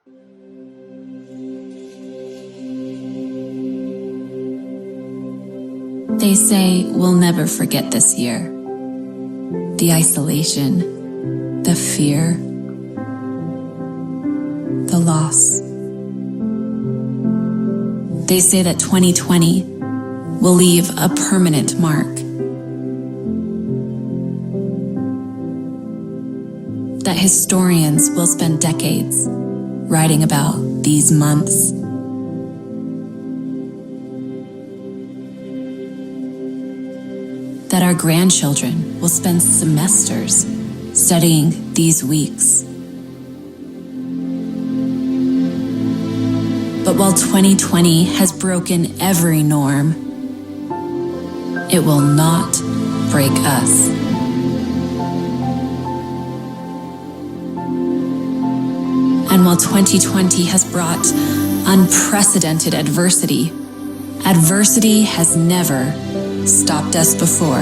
They say we'll never forget this year. The isolation, the fear, the loss. They say that 2020 will leave a permanent mark. That historians will spend decades writing about these months. That our grandchildren will spend semesters studying these weeks. But while 2020 has broken every norm, it will not break us. And while 2020 has brought unprecedented adversity, adversity has never stopped us before.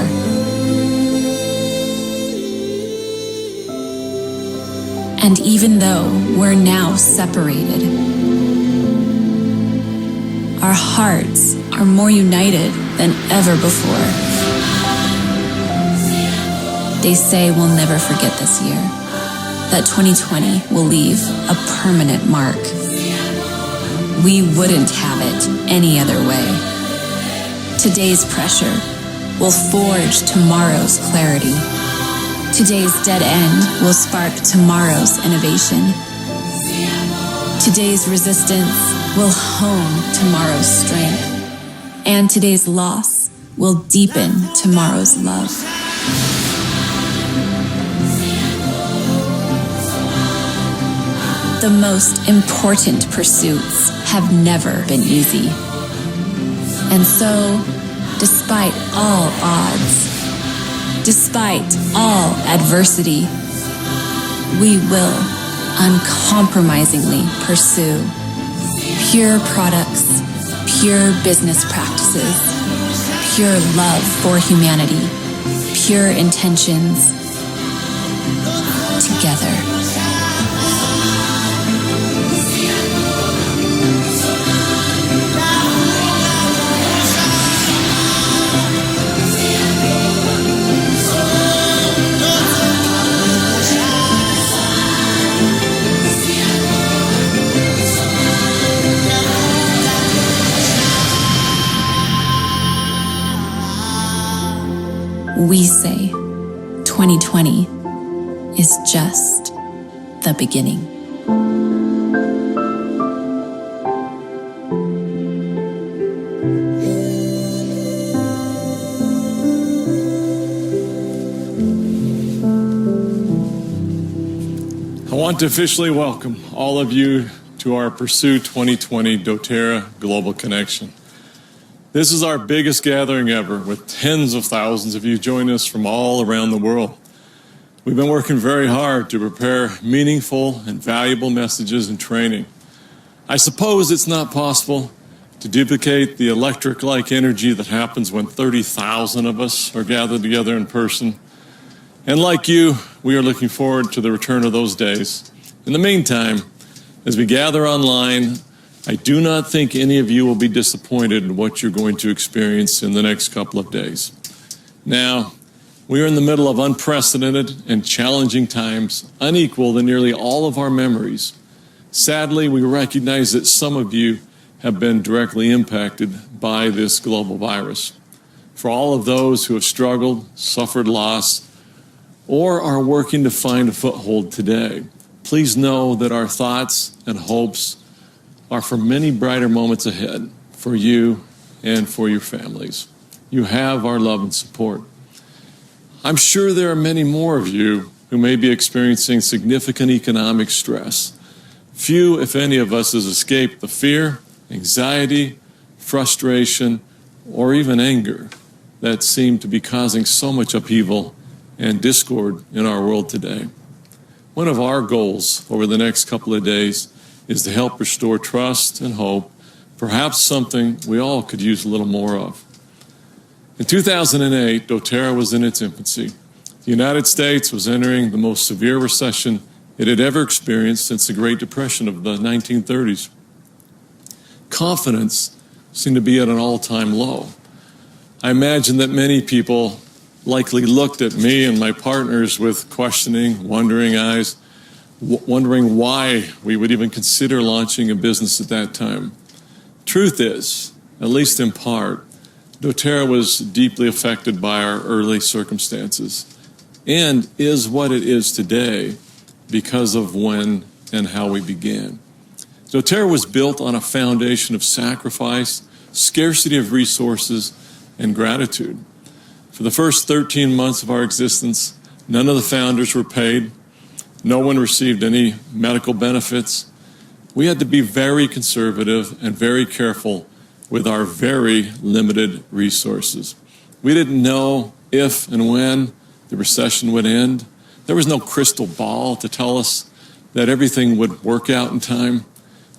And even though we're now separated, our hearts are more united than ever before. They say we'll never forget this year, that 2020 will leave a permanent mark. We wouldn't have it any other way. Today's pressure will forge tomorrow's clarity. Today's dead end will spark tomorrow's innovation. Today's resistance will hone tomorrow's strength. And today's loss will deepen tomorrow's love. The most important pursuits have never been easy. And so, despite all odds, despite all adversity, we will uncompromisingly pursue pure products, pure business practices, pure love for humanity, pure intentions, together. We say 2020 is just the beginning. I want to officially welcome all of you to our Pursue 2020 doTERRA Global Connection. This is our biggest gathering ever, with tens of thousands of you joining us from all around the world. We've been working very hard to prepare meaningful and valuable messages and training. I suppose it's not possible to duplicate the electric-like energy that happens when 30,000 of us are gathered together in person. And like you, we are looking forward to the return of those days. In the meantime, as we gather online, I do not think any of you will be disappointed in what you're going to experience in the next couple of days. Now, we are in the middle of unprecedented and challenging times, unequaled in nearly all of our memories. Sadly, we recognize that some of you have been directly impacted by this global virus. For all of those who have struggled, suffered loss, or are working to find a foothold today, please know that our thoughts and hopes are for many brighter moments ahead for you and for your families. You have our love and support. I'm sure there are many more of you who may be experiencing significant economic stress. Few, if any of us, has escaped the fear, anxiety, frustration, or even anger that seem to be causing so much upheaval and discord in our world today. One of our goals over the next couple of days is to help restore trust and hope, perhaps something we all could use a little more of. In 2008, doTERRA was in its infancy. The United States was entering the most severe recession it had ever experienced since the Great Depression of the 1930s. Confidence seemed to be at an all-time low. I imagine that many people likely looked at me and my partners with questioning, wondering eyes, wondering why we would even consider launching a business at that time. Truth is, at least in part, doTERRA was deeply affected by our early circumstances and is what it is today because of when and how we began. doTERRA was built on a foundation of sacrifice, scarcity of resources, and gratitude. For the first 13 months of our existence, none of the founders were paid. No one received any medical benefits. We had to be very conservative and very careful with our very limited resources. We didn't know if and when the recession would end. There was no crystal ball to tell us that everything would work out in time.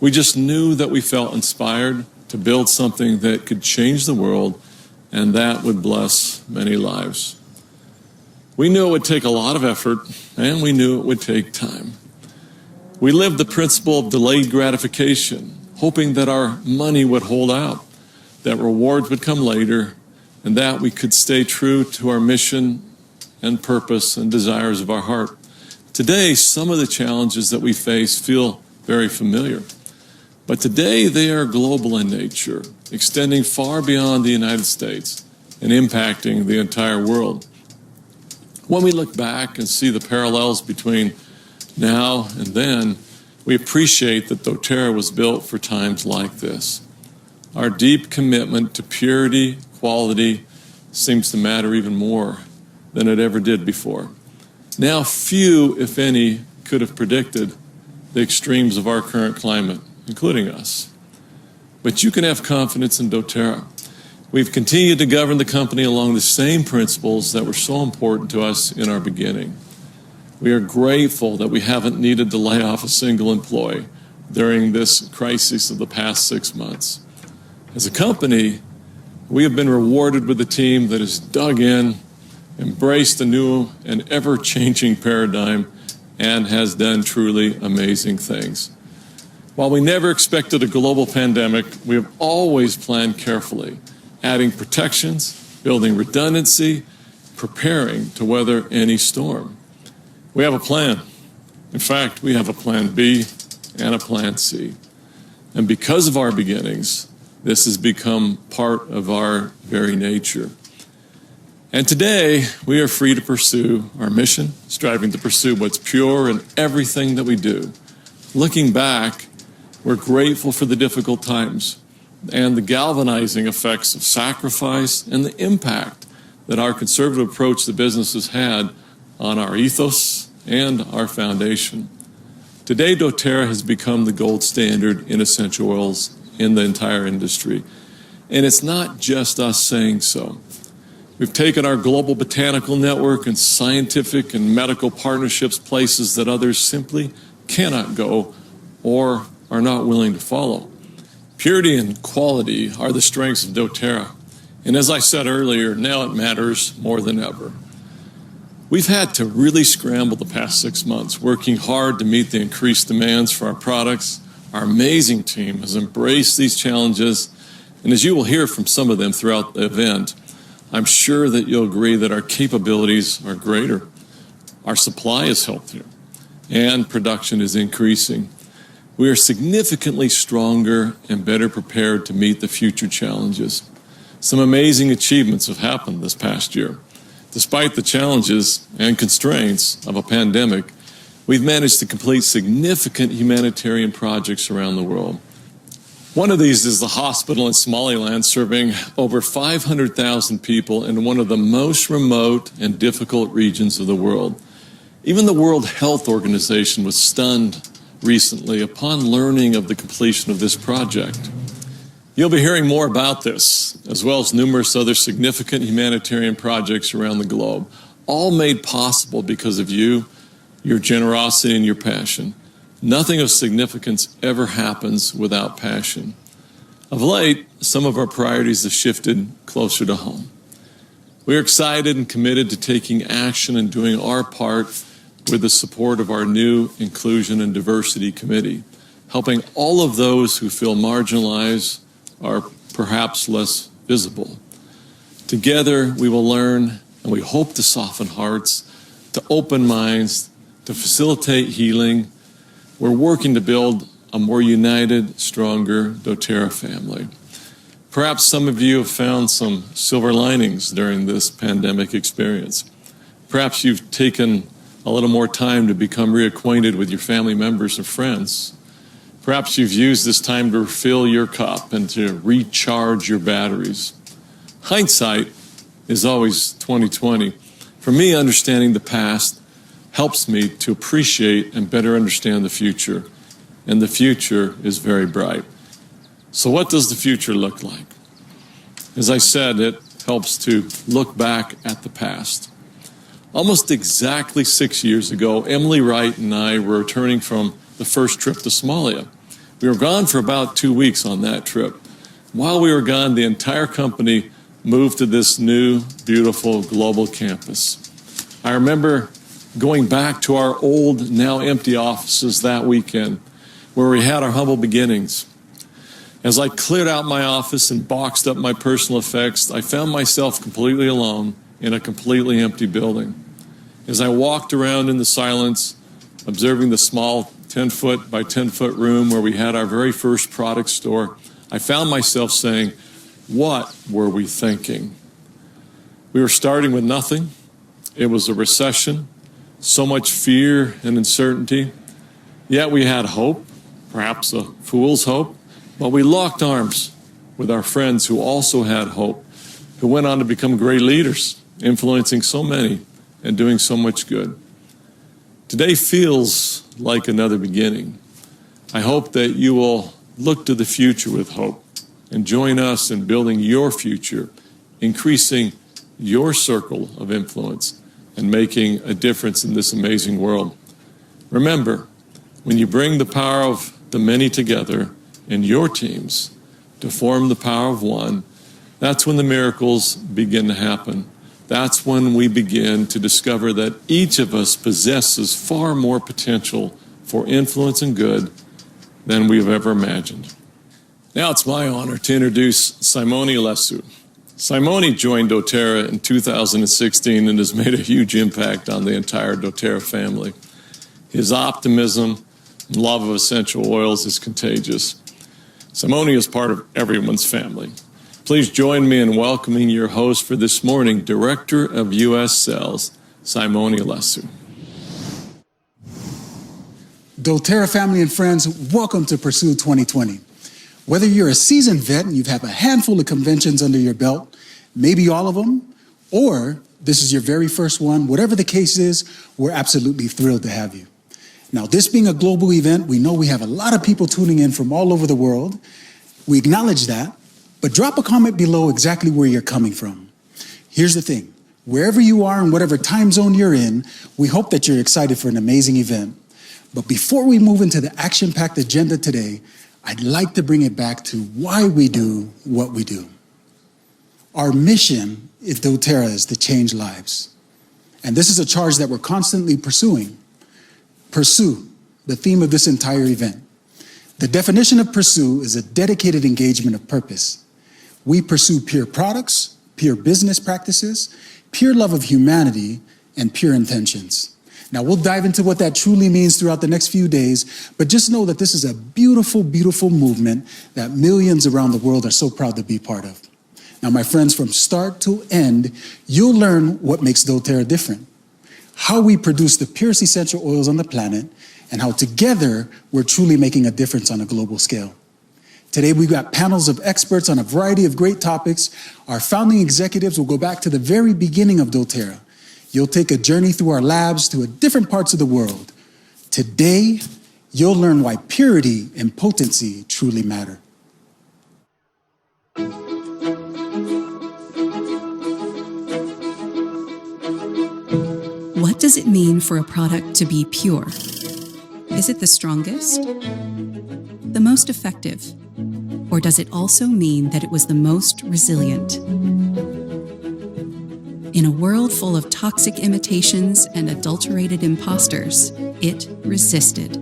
We just knew that we felt inspired to build something that could change the world and that would bless many lives. We knew it would take a lot of effort, and we knew it would take time. We lived the principle of delayed gratification, hoping that our money would hold out, that rewards would come later, and that we could stay true to our mission and purpose and desires of our heart. Today, some of the challenges that we face feel very familiar, but today they are global in nature, extending far beyond the United States and impacting the entire world. When we look back and see the parallels between now and then, we appreciate that doTERRA was built for times like this. Our deep commitment to purity, quality, seems to matter even more than it ever did before. Now, few, if any, could have predicted the extremes of our current climate, including us. But you can have confidence in doTERRA. We've continued to govern the company along the same principles that were so important to us in our beginning. We are grateful that we haven't needed to lay off a single employee during this crisis of the past 6 months. As a company, we have been rewarded with a team that has dug in, embraced a new and ever-changing paradigm, and has done truly amazing things. While we never expected a global pandemic, we have always planned carefully, adding protections, building redundancy, preparing to weather any storm. We have a plan. In fact, we have a plan B and a plan C. And because of our beginnings, this has become part of our very nature. And today, we are free to pursue our mission, striving to pursue what's pure in everything that we do. Looking back, we're grateful for the difficult times and the galvanizing effects of sacrifice and the impact that our conservative approach to business has had on our ethos and our foundation. Today, doTERRA has become the gold standard in essential oils in the entire industry. And it's not just us saying so. We've taken our global botanical network and scientific and medical partnerships places that others simply cannot go or are not willing to follow. Purity and quality are the strengths of doTERRA. And as I said earlier, now it matters more than ever. We've had to really scramble the past 6 months, working hard to meet the increased demands for our products. Our amazing team has embraced these challenges, and as you will hear from some of them throughout the event, I'm sure that you'll agree that our capabilities are greater, our supply is healthier, and production is increasing. We are significantly stronger and better prepared to meet the future challenges. Some amazing achievements have happened this past year. Despite the challenges and constraints of a pandemic, we've managed to complete significant humanitarian projects around the world. One of these is the hospital in Somaliland, serving over 500,000 people in one of the most remote and difficult regions of the world. Even the World Health Organization was stunned recently upon learning of the completion of this project. You'll be hearing more about this, as well as numerous other significant humanitarian projects around the globe, all made possible because of you, your generosity, and your passion. Nothing of significance ever happens without passion. Of late, some of our priorities have shifted closer to home. We are excited and committed to taking action and doing our part with the support of our new Inclusion and Diversity Committee, helping all of those who feel marginalized or perhaps less visible. Together, we will learn, and we hope to soften hearts, to open minds, to facilitate healing. We're working to build a more united, stronger doTERRA family. Perhaps some of you have found some silver linings during this pandemic experience. Perhaps you've taken a little more time to become reacquainted with your family members and friends. Perhaps you've used this time to refill your cup and to recharge your batteries. Hindsight is always 20/20. For me, understanding the past helps me to appreciate and better understand the future. And the future is very bright. So what does the future look like? As I said, it helps to look back at the past. Almost exactly 6 years ago, Emily Wright and I were returning from the first trip to Somalia. We were gone for about 2 weeks on that trip. While we were gone, the entire company moved to this new, beautiful global campus. I remember going back to our old, now empty offices that weekend, where we had our humble beginnings. As I cleared out my office and boxed up my personal effects, I found myself completely alone in a completely empty building. As I walked around in the silence, observing the small 10-foot by 10-foot room where we had our very first product store, I found myself saying, what were we thinking? We were starting with nothing. It was a recession, so much fear and uncertainty. Yet we had hope, perhaps a fool's hope, but we locked arms with our friends who also had hope, who went on to become great leaders, influencing so many and doing so much good. Today feels like another beginning. I hope that you will look to the future with hope and join us in building your future, increasing your circle of influence, and making a difference in this amazing world. Remember, when you bring the power of the many together in your teams to form the power of one, that's when the miracles begin to happen. That's when we begin to discover that each of us possesses far more potential for influence and good than we've ever imagined. Now it's my honor to introduce Simone Alessu. Simone joined doTERRA in 2016 and has made a huge impact on the entire doTERRA family. His optimism and love of essential oils is contagious. Simone is part of everyone's family. Please join me in welcoming your host for this morning, Director of U.S. Sales, Simone Alessu. doTERRA family and friends, welcome to Pursue 2020. Whether you're a seasoned vet and you've had a handful of conventions under your belt, maybe all of them, or this is your very first one, whatever the case is, we're absolutely thrilled to have you. Now, this being a global event, we know we have a lot of people tuning in from all over the world. We acknowledge that, but drop a comment below exactly where you're coming from. Here's the thing, wherever you are and whatever time zone you're in, we hope that you're excited for an amazing event. But before we move into the action-packed agenda today, I'd like to bring it back to why we do what we do. Our mission at doTERRA is to change lives. And this is a charge that we're constantly pursuing. Pursue, the theme of this entire event. The definition of pursue is a dedicated engagement of purpose. We pursue pure products, pure business practices, pure love of humanity, and pure intentions. Now, we'll dive into what that truly means throughout the next few days, but just know that this is a beautiful, beautiful movement that millions around the world are so proud to be part of. Now, my friends, from start to end, you'll learn what makes doTERRA different, how we produce the purest essential oils on the planet, and how together we're truly making a difference on a global scale. Today, we've got panels of experts on a variety of great topics. Our founding executives will go back to the very beginning of doTERRA. You'll take a journey through our labs to different parts of the world. Today, you'll learn why purity and potency truly matter. What does it mean for a product to be pure? Is it the strongest? The most effective? Or does it also mean that it was the most resilient? In In a world full of toxic imitations and adulterated imposters, it resisted,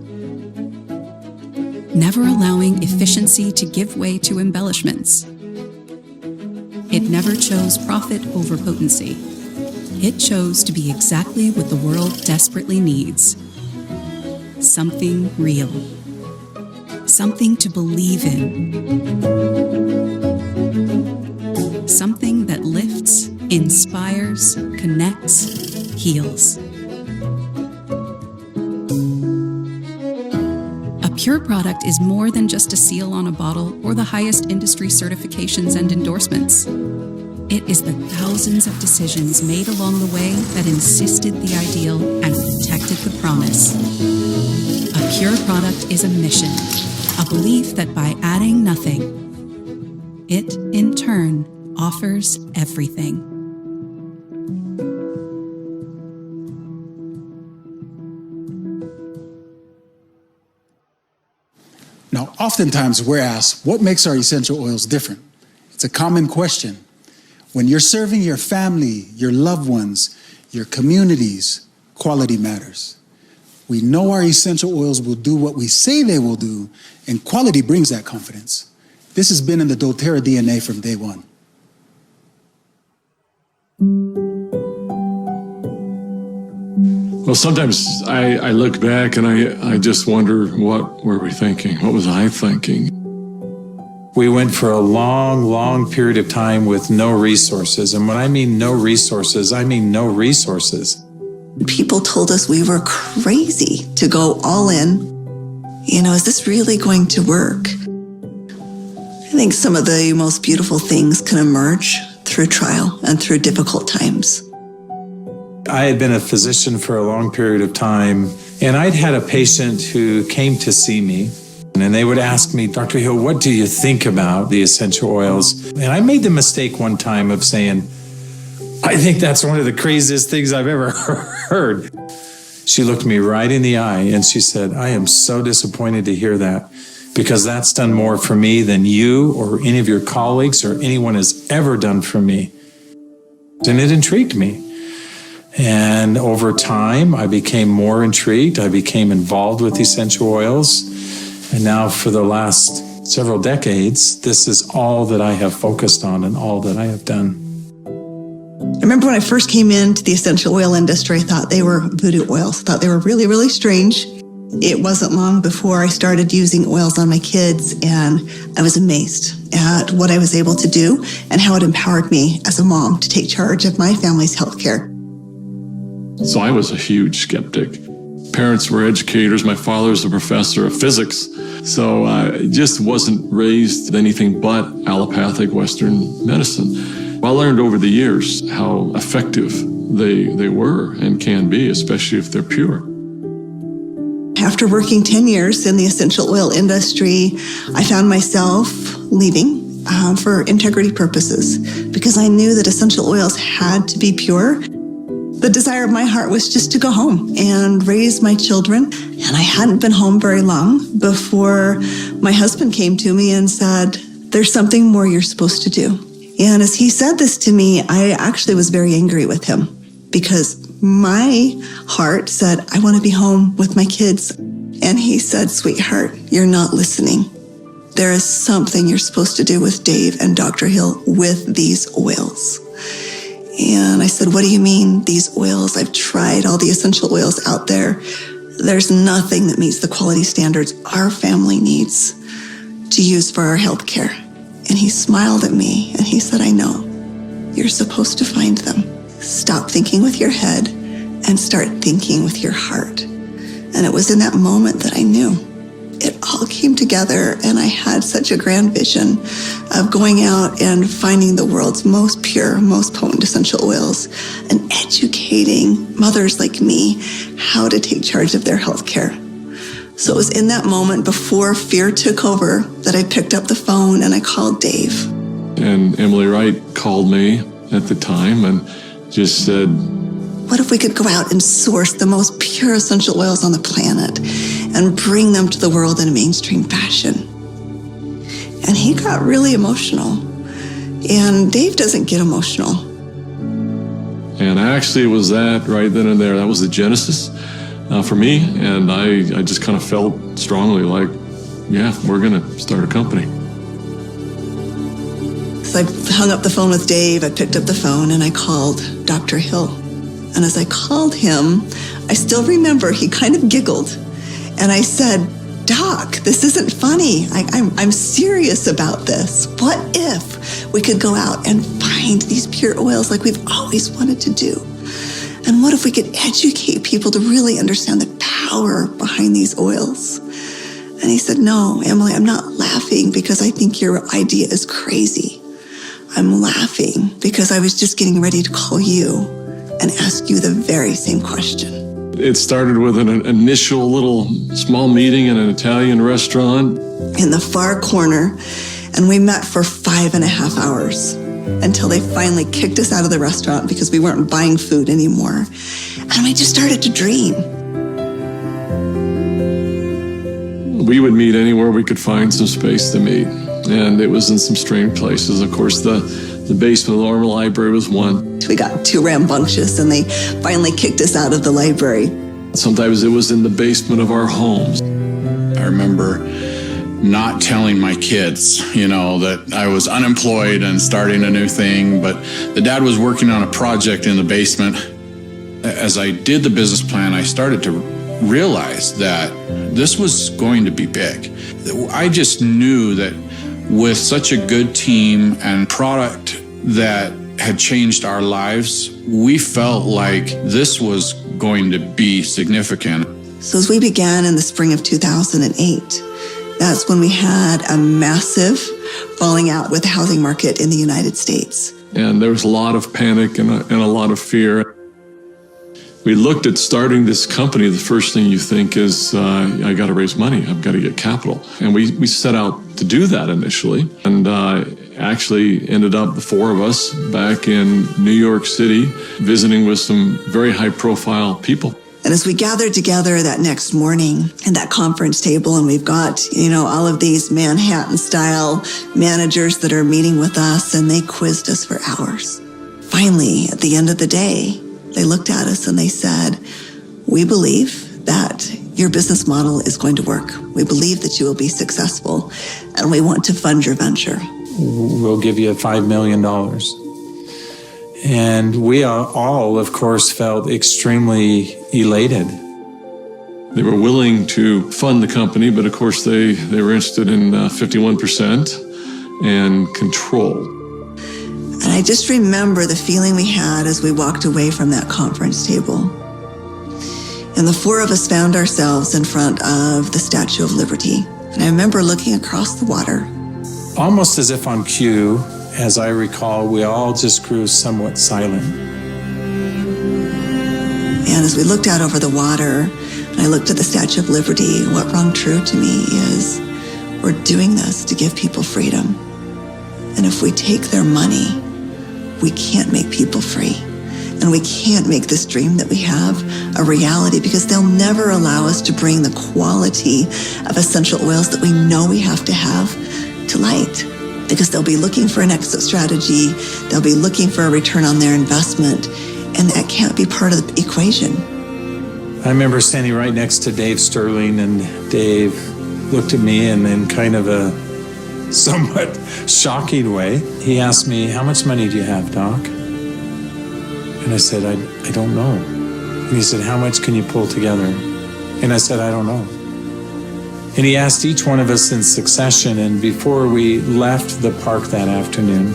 never allowing efficiency to give way to embellishments. It never chose profit over potency. It chose to be exactly what the world desperately needs. Something real. Something to believe in. Something that lifts, inspires, connects, heals. A pure product is more than just a seal on a bottle or the highest industry certifications and endorsements. It is the thousands of decisions made along the way that insisted the ideal and protected the promise. A pure product is a mission, a belief that by adding nothing, it, in turn, offers everything. Now, oftentimes we're asked, what makes our essential oils different? It's a common question. When you're serving your family, your loved ones, your communities, quality matters. We know our essential oils will do what we say they will do, and quality brings that confidence. This has been in the doTERRA DNA from day one. Well, sometimes I look back and I just wonder, what were we thinking? What was I thinking? We went for a long period of time with no resources. And when I mean no resources, I mean no resources. People told us we were crazy to go all in. You know, is this really going to work? I think some of the most beautiful things can emerge through trial and through difficult times. I had been a physician for a long period of time, and I'd had a patient who came to see me, and they would ask me, Dr. Hill, what do you think about the essential oils? And I made the mistake one time of saying, I think that's one of the craziest things I've ever heard. She looked me right in the eye and she said, I am so disappointed to hear that, because that's done more for me than you or any of your colleagues or anyone has ever done for me. And it intrigued me. And over time, I became more intrigued. I became involved with essential oils. And now for the last several decades, this is all that I have focused on and all that I have done. I remember when I first came into the essential oil industry, I thought they were voodoo oils. I thought they were really, really strange. It wasn't long before I started using oils on my kids, and I was amazed at what I was able to do and how it empowered me as a mom to take charge of my family's healthcare. So I was a huge skeptic. Parents were educators. My father was a professor of physics. So I just wasn't raised with anything but allopathic Western medicine. I learned over the years how effective they were and can be, especially if they're pure. After working 10 years in the essential oil industry, I found myself leaving for integrity purposes because I knew that essential oils had to be pure. The desire of my heart was just to go home and raise my children. And I hadn't been home very long before my husband came to me and said, there's something more you're supposed to do. And as he said this to me, I actually was very angry with him because my heart said, I want to be home with my kids. And he said, sweetheart, you're not listening. There is something you're supposed to do with Dave and Dr. Hill with these oils. And I said, what do you mean, these oils? I've tried all the essential oils out there. There's nothing that meets the quality standards our family needs to use for our health care. And he smiled at me and he said, I know. You're supposed to find them. Stop thinking with your head and start thinking with your heart. And it was in that moment that I knew. It all came together, and I had such a grand vision of going out and finding the world's most pure, most potent essential oils and educating mothers like me how to take charge of their health care. So it was in that moment before fear took over that I picked up the phone and I called Dave. And Emily Wright called me at the time and just said, what if we could go out and source the most pure essential oils on the planet and bring them to the world in a mainstream fashion? And he got really emotional. And Dave doesn't get emotional. And actually, it was that right then and there. That was the genesis for me. And I just kind of felt strongly like, yeah, we're going to start a company. So I hung up the phone with Dave. I picked up the phone and I called Dr. Hill. And as I called him, I still remember he kind of giggled. And I said, Doc, this isn't funny. I'm serious about this. What if we could go out and find these pure oils like we've always wanted to do? And what if we could educate people to really understand the power behind these oils? And he said, no, Emily, I'm not laughing because I think your idea is crazy. I'm laughing because I was just getting ready to call you and ask you the very same question. It started with an initial little small meeting in an Italian restaurant. In the far corner, and we met for 5.5 hours until they finally kicked us out of the restaurant because we weren't buying food anymore. And we just started to dream. We would meet anywhere we could find some space to meet. And it was in some strange places. Of course, the basement of the Normal Library was one. We got too rambunctious and they finally kicked us out of the library. Sometimes it was in the basement of our homes. I remember not telling my kids, that I was unemployed and starting a new thing, but the dad was working on a project in the basement. As I did the business plan, I started to realize that this was going to be big. I just knew that with such a good team and product that had changed our lives, we felt like this was going to be significant. So as we began in the spring of 2008, that's when we had a massive falling out with the housing market in the United States. And there was a lot of panic and a lot of fear. We looked at starting this company. The first thing you think is, I got to raise money. I've got to get capital. And we set out to do that initially. And actually ended up, the four of us, back in New York City, visiting with some very high-profile people. And as we gathered together that next morning at that conference table, and we've got, all of these Manhattan-style managers that are meeting with us, and they quizzed us for hours. Finally, at the end of the day, they looked at us and they said, we believe that your business model is going to work. We believe that you will be successful, and we want to fund your venture. We'll give you $5 million. And we all, of course, felt extremely elated. They were willing to fund the company, but of course they were interested in 51% and control. And I just remember the feeling we had as we walked away from that conference table. And the four of us found ourselves in front of the Statue of Liberty. And I remember looking across the water. Almost as if on cue, as I recall, we all just grew somewhat silent. And as we looked out over the water, and I looked at the Statue of Liberty, what rang true to me is we're doing this to give people freedom. And if we take their money, we can't make people free. And we can't make this dream that we have a reality because they'll never allow us to bring the quality of essential oils that we know we have to have to light. Because they'll be looking for an exit strategy, they'll be looking for a return on their investment, and that can't be part of the equation. I remember standing right next to Dave Sterling, and Dave looked at me and in kind of a somewhat shocking way, he asked me, how much money do you have, Doc? And I said, I don't know. And he said, how much can you pull together? And I said, I don't know. And he asked each one of us in succession, and before we left the park that afternoon,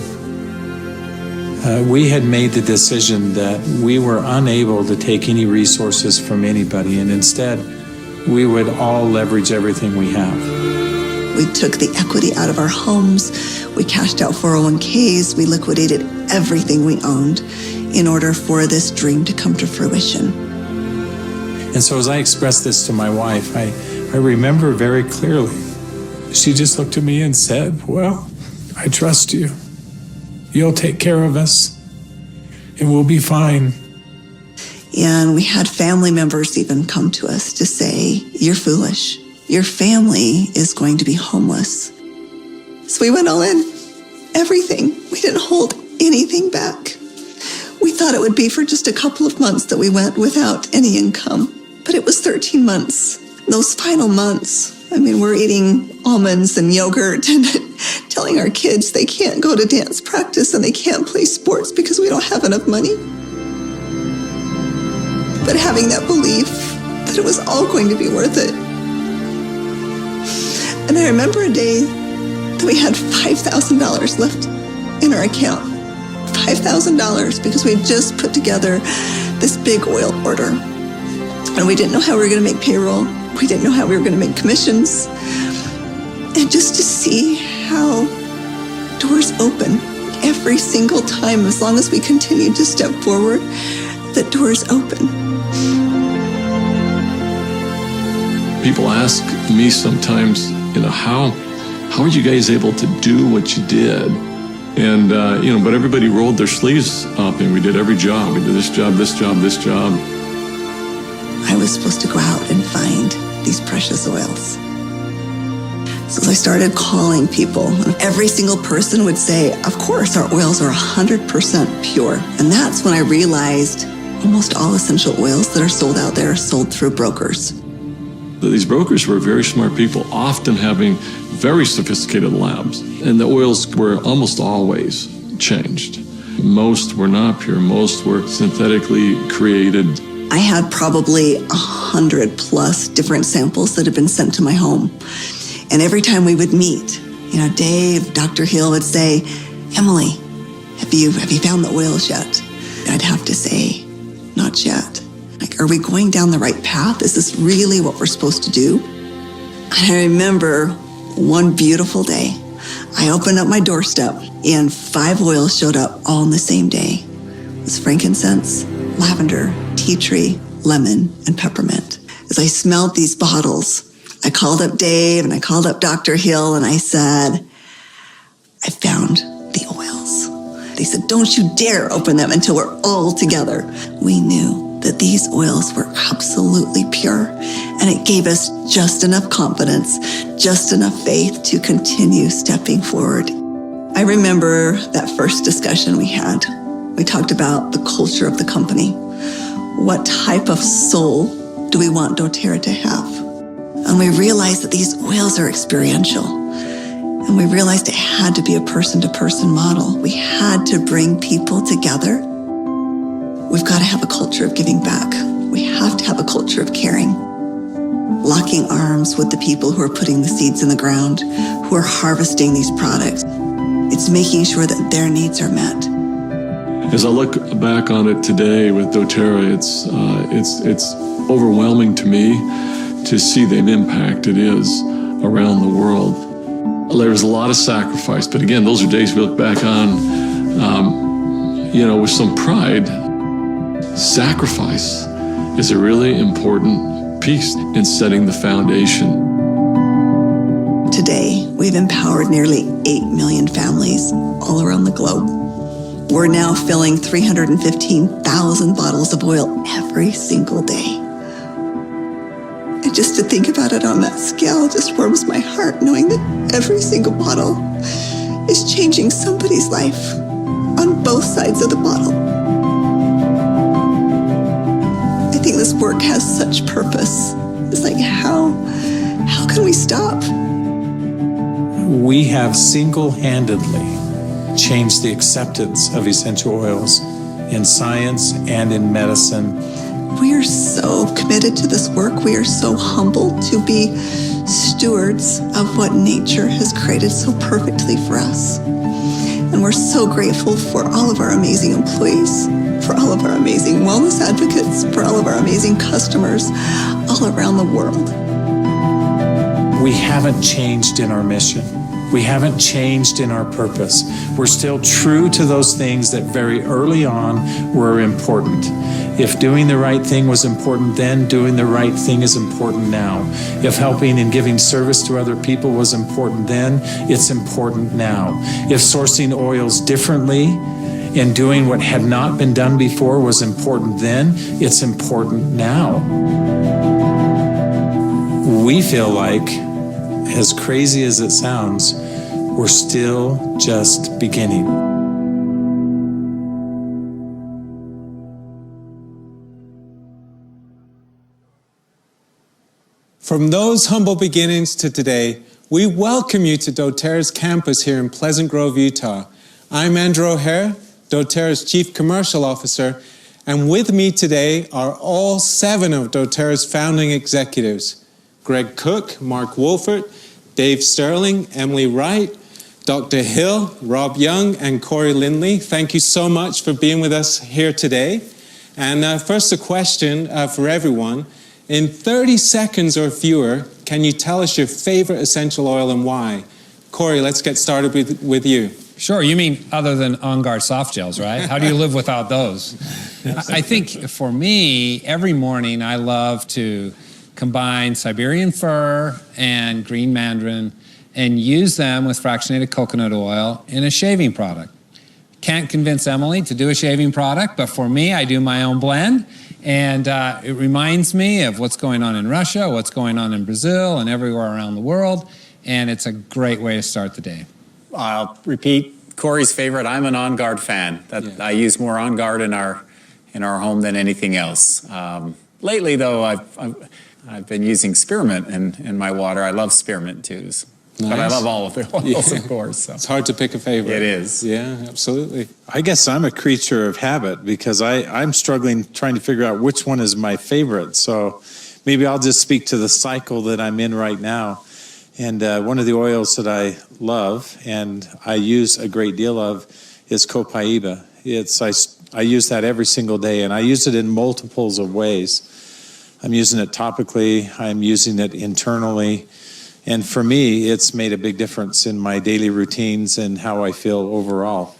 we had made the decision that we were unable to take any resources from anybody, and instead, we would all leverage everything we have. We took the equity out of our homes, we cashed out 401ks, we liquidated everything we owned in order for this dream to come to fruition. And so as I expressed this to my wife, I remember very clearly, she just looked at me and said, well, I trust you. You'll take care of us, and we'll be fine. And we had family members even come to us to say, you're foolish. Your family is going to be homeless. So we went all in, everything. We didn't hold anything back. We thought it would be for just a couple of months that we went without any income, but it was 13 months. Those final months, we're eating almonds and yogurt and telling our kids they can't go to dance practice and they can't play sports because we don't have enough money. But having that belief that it was all going to be worth it. And I remember a day that we had $5,000 left in our account. $5,000 because we had just put together this big oil order. And we didn't know how we were going to make payroll. We didn't know how we were going to make commissions. And just to see how doors open every single time, as long as we continued to step forward, that doors open. People ask me sometimes, how are you guys able to do what you did? And, but everybody rolled their sleeves up and we did every job. We did this job, this job, this job. I was supposed to go out and find these precious oils. So I started calling people, and every single person would say, of course, our oils are 100% pure. And that's when I realized almost all essential oils that are sold out there are sold through brokers. These brokers were very smart people, often having very sophisticated labs. And the oils were almost always changed. Most were not pure, most were synthetically created. I had probably 100+ different samples that had been sent to my home. And every time we would meet, Dave, Dr. Hill would say, Emily, have you found the oils yet? I'd have to say, not yet. Are we going down the right path? Is this really what we're supposed to do? And I remember one beautiful day, I opened up my doorstep and 5 oils showed up all in the same day. It was frankincense, lavender, tea tree, lemon, and peppermint. As I smelled these bottles, I called up Dave and I called up Dr. Hill and I said, I found the oils. They said, don't you dare open them until we're all together. We knew that these oils were absolutely pure, and it gave us just enough confidence, just enough faith to continue stepping forward. I remember that first discussion we had. We talked about the culture of the company. What type of soul do we want doTERRA to have? And we realized that these oils are experiential. And we realized it had to be a person-to-person model. We had to bring people together. We've got to have a culture of giving back. We have to have a culture of caring. Locking arms with the people who are putting the seeds in the ground, who are harvesting these products. It's making sure that their needs are met. As I look back on it today with doTERRA, it's overwhelming to me to see the impact it is around the world. There's a lot of sacrifice, but again, those are days we look back on, with some pride. Sacrifice is a really important piece in setting the foundation. Today, we've empowered nearly 8 million families all around the globe. We're now filling 315,000 bottles of oil every single day. And just to think about it on that scale just warms my heart, knowing that every single bottle is changing somebody's life on both sides of the bottle. I think this work has such purpose. It's like, how can we stop? We have single-handedly changed the acceptance of essential oils in science and in medicine. We are so committed to this work. We are so humbled to be stewards of what nature has created so perfectly for us. And we're so grateful for all of our amazing employees, for all of our amazing wellness advocates, for all of our amazing customers all around the world. We haven't changed in our mission. We haven't changed in our purpose. We're still true to those things that very early on were important. If doing the right thing was important then, doing the right thing is important now. If helping and giving service to other people was important then, it's important now. If sourcing oils differently and doing what had not been done before was important then, it's important now. We feel like, as crazy as it sounds, we're still just beginning. From those humble beginnings to today, we welcome you to doTERRA's campus here in Pleasant Grove, Utah. I'm Andrew O'Hare, doTERRA's Chief Commercial Officer, and with me today are all 7 of doTERRA's founding executives: Greg Cook, Mark Wolfert, Dave Sterling, Emily Wright, Dr. Hill, Rob Young, and Corey Lindley. Thank you so much for being with us here today. And first, a question for everyone. In 30 seconds or fewer, can you tell us your favorite essential oil and why? Corey, let's get started with you. Sure. You mean other than On Guard soft gels, right? How do you live without those? I think for me, every morning I love to combine Siberian fir and green mandarin and use them with fractionated coconut oil in a shaving product. Can't convince Emily to do a shaving product, but for me, I do my own blend. And it reminds me of what's going on in Russia, what's going on in Brazil, and everywhere around the world. And it's a great way to start the day. I'll repeat Corey's favorite. I'm an On Guard fan. I use more On Guard in our home than anything else. Lately, though, I've been using spearmint in my water. I love spearmint too. Nice. But I love all of the oils, of course. So. It's hard to pick a favorite. It is. Yeah, absolutely. I guess I'm a creature of habit because I'm struggling trying to figure out which one is my favorite. So maybe I'll just speak to the cycle that I'm in right now. And one of the oils that I love and I use a great deal of is copaiba. I use that every single day, and I use it in multiples of ways. I'm using it topically. I'm using it internally. And for me, it's made a big difference in my daily routines and how I feel overall.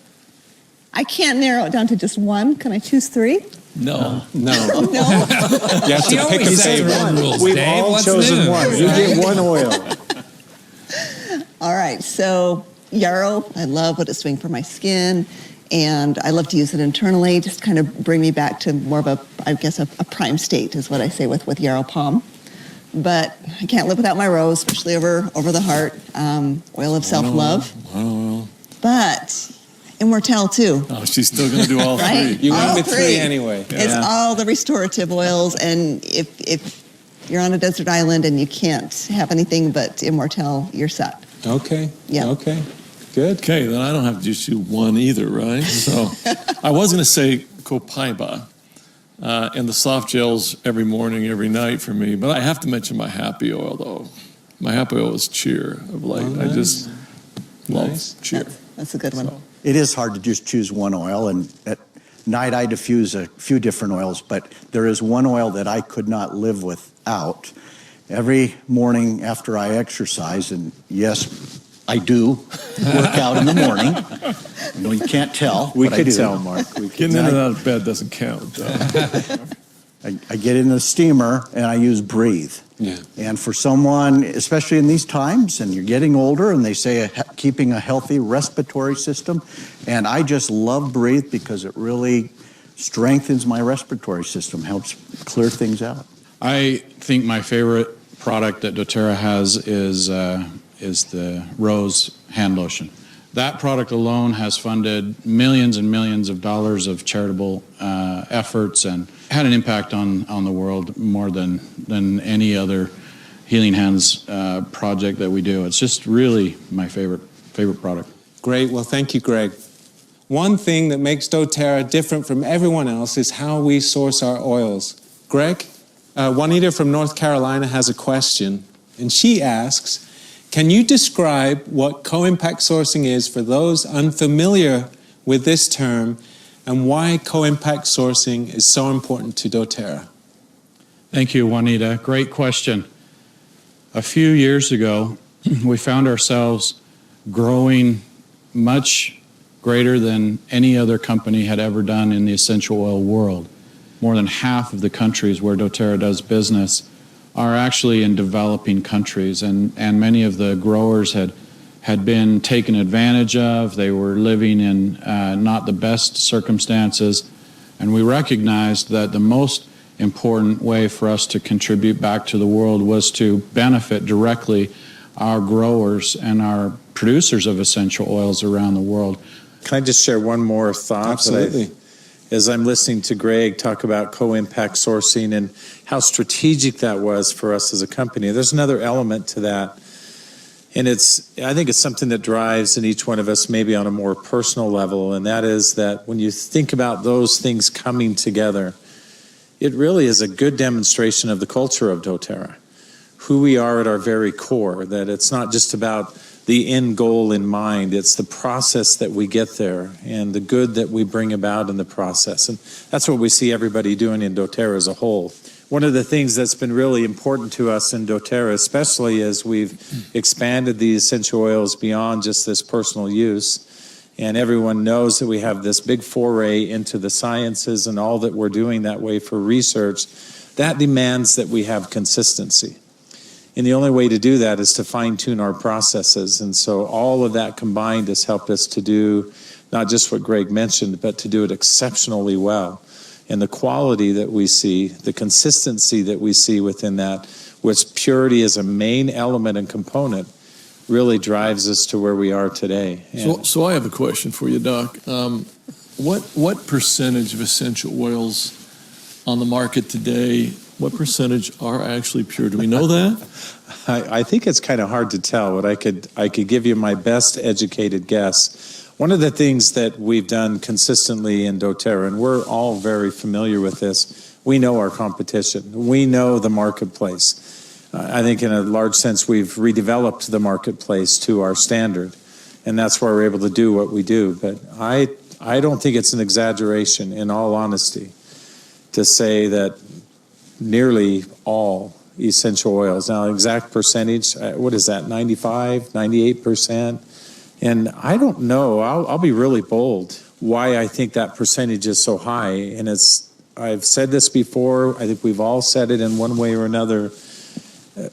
I can't narrow it down to just one. Can I choose 3? No. No. You have to pick a favorite. We've all chosen one. You get one oil. All right. So yarrow, I love what it's doing for my skin. And I love to use it internally, just kind of bring me back to more of a prime state is what I say with yarrow palm. But I can't live without my rose, especially over the heart. Oil of self-love. Wow. But Immortelle too. Oh, she's still going to do all right? 3. You went with 3 anyway. Yeah. It's all the restorative oils, and if you're on a desert island and you can't have anything but Immortelle, you're set. Okay. Yeah. Okay. Good. Okay, then I don't have to just do one either, right? So I was going to say copaiba and the soft gels every morning, every night for me, but I have to mention my happy oil, though. My happy oil is cheer of late. Oh, nice. I just love cheer. That's a good one. So. It is hard to just choose one oil, and at night I diffuse a few different oils, but there is one oil that I could not live without. Every morning after I exercise, and yes, I do work out in the morning. No, you can't tell. We could tell, Mark. Getting in and out of bed doesn't count. I get in the steamer and I use Breathe. Yeah. And for someone, especially in these times, and you're getting older, and they say keeping a healthy respiratory system, and I just love Breathe because it really strengthens my respiratory system, helps clear things out. I think my favorite product that doTERRA has is the Rose hand lotion. That product alone has funded millions and millions of dollars of charitable efforts and had an impact on the world more than any other Healing Hands project that we do. It's just really my favorite product. Great. Well, thank you, Greg. One thing that makes doTERRA different from everyone else is how we source our oils. Greg, Juanita from North Carolina has a question, and she asks, can you describe what co-impact sourcing is for those unfamiliar with this term, and why co-impact sourcing is so important to doTERRA? Thank you, Juanita. Great question. A few years ago, we found ourselves growing much greater than any other company had ever done in the essential oil world. More than half of the countries where doTERRA does business are actually in developing countries, and many of the growers had been taken advantage of. They were living in not the best circumstances, and we recognized that the most important way for us to contribute back to the world was to benefit directly our growers and our producers of essential oils around the world. Can I just share one more thought? Absolutely. as I'm listening to Greg talk about co-impact sourcing and how strategic that was for us as a company, there's another element to that. And I think it's something that drives in each one of us maybe on a more personal level, and that is that when you think about those things coming together, it really is a good demonstration of the culture of doTERRA, who we are at our very core, that it's not just about the end goal in mind, it's the process that we get there and the good that we bring about in the process. And that's what we see everybody doing in doTERRA as a whole. One of the things that's been really important to us in doTERRA, especially as we've expanded the essential oils beyond just this personal use, and everyone knows that we have this big foray into the sciences and all that we're doing that way for research, that demands that we have consistency. And the only way to do that is to fine-tune our processes. And so all of that combined has helped us to do not just what Greg mentioned, but to do it exceptionally well. And the quality that we see, the consistency that we see within that, with purity as a main element and component, really drives us to where we are today. So I have a question for you, Doc. What percentage of essential oils on the market today, what percentage are actually pure? Do we know that? I think it's kind of hard to tell, but I could give you my best educated guess. One of the things that we've done consistently in doTERRA, and we're all very familiar with this, we know our competition. We know the marketplace. I think in a large sense we've redeveloped the marketplace to our standard, and that's why we're able to do what we do. But I don't think it's an exaggeration, in all honesty, to say that nearly all essential oils, now exact percentage, what is that, 95, 98%? And I don't know, I'll be really bold, why I think that percentage is so high. And I've said this before, I think we've all said it in one way or another,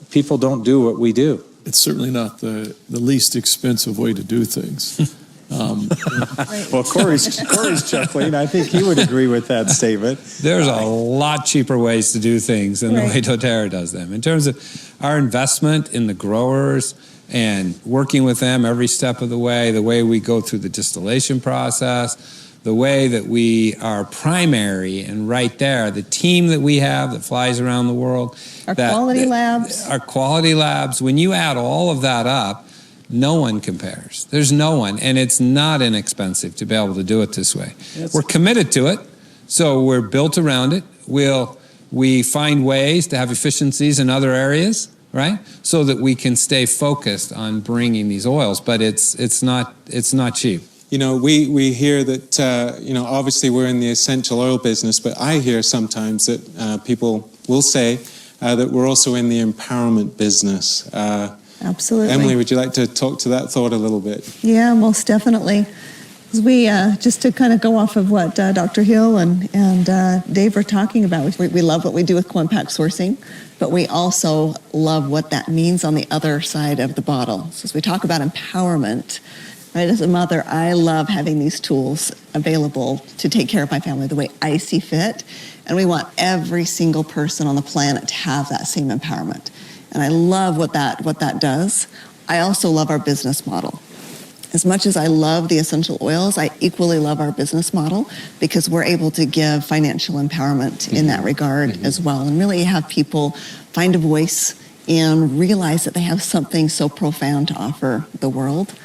people don't do what we do. It's certainly not the least expensive way to do things. Well, Corey's chuckling. I think he would agree with that statement. There's a lot cheaper ways to do things than the way doTERRA does them. In terms of our investment in the growers and working with them every step of the way we go through the distillation process, the way that we are primary and right there, the team that we have that flies around the world. Our quality labs. When you add all of that up, no one compares. There's no one, and it's not inexpensive to be able to do it this way. We're committed to it, so we're built around it. We find ways to have efficiencies in other areas, right? So that we can stay focused on bringing these oils, but it's not cheap. You know, we hear that, obviously we're in the essential oil business, but I hear sometimes that people will say that we're also in the empowerment business. Absolutely. Emily, would you like to talk to that thought a little bit? Yeah, most definitely. We just to kind of go off of what Dr. Hill and Dave were talking about, we love what we do with co-impact sourcing, but we also love what that means on the other side of the bottle. So as we talk about empowerment, right, as a mother, I love having these tools available to take care of my family the way I see fit, and we want every single person on the planet to have that same empowerment. And I love what that does. I also love our business model. As much as I love the essential oils, I equally love our business model because we're able to give financial empowerment in that regard as well, and really have people find a voice and realize that they have something so profound to offer the world.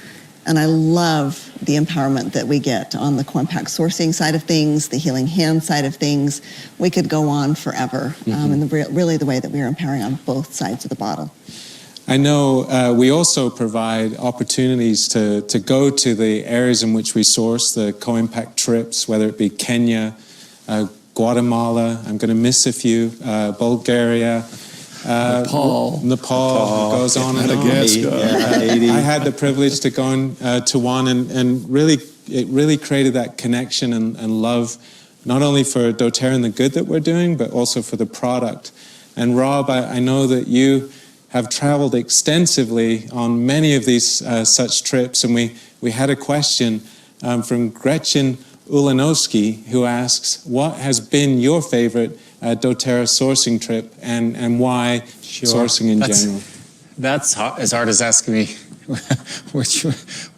And I love the empowerment that we get on the co-impact sourcing side of things, the healing hand side of things. We could go on forever, and really the way that we are empowering on both sides of the bottle. I know we also provide opportunities to go to the areas in which we source the co-impact trips, whether it be Kenya, Guatemala, I'm going to miss a few, Bulgaria, Nepal goes on and on. I had the privilege to go to one, and it really created that connection and love, not only for doTERRA and the good that we're doing, but also for the product. And Rob, I know that you have traveled extensively on many of these such trips, and we had a question from Gretchen Ulanowski, who asks, what has been your favorite doTERRA sourcing trip, and why sourcing in general? That's as hard as asking me which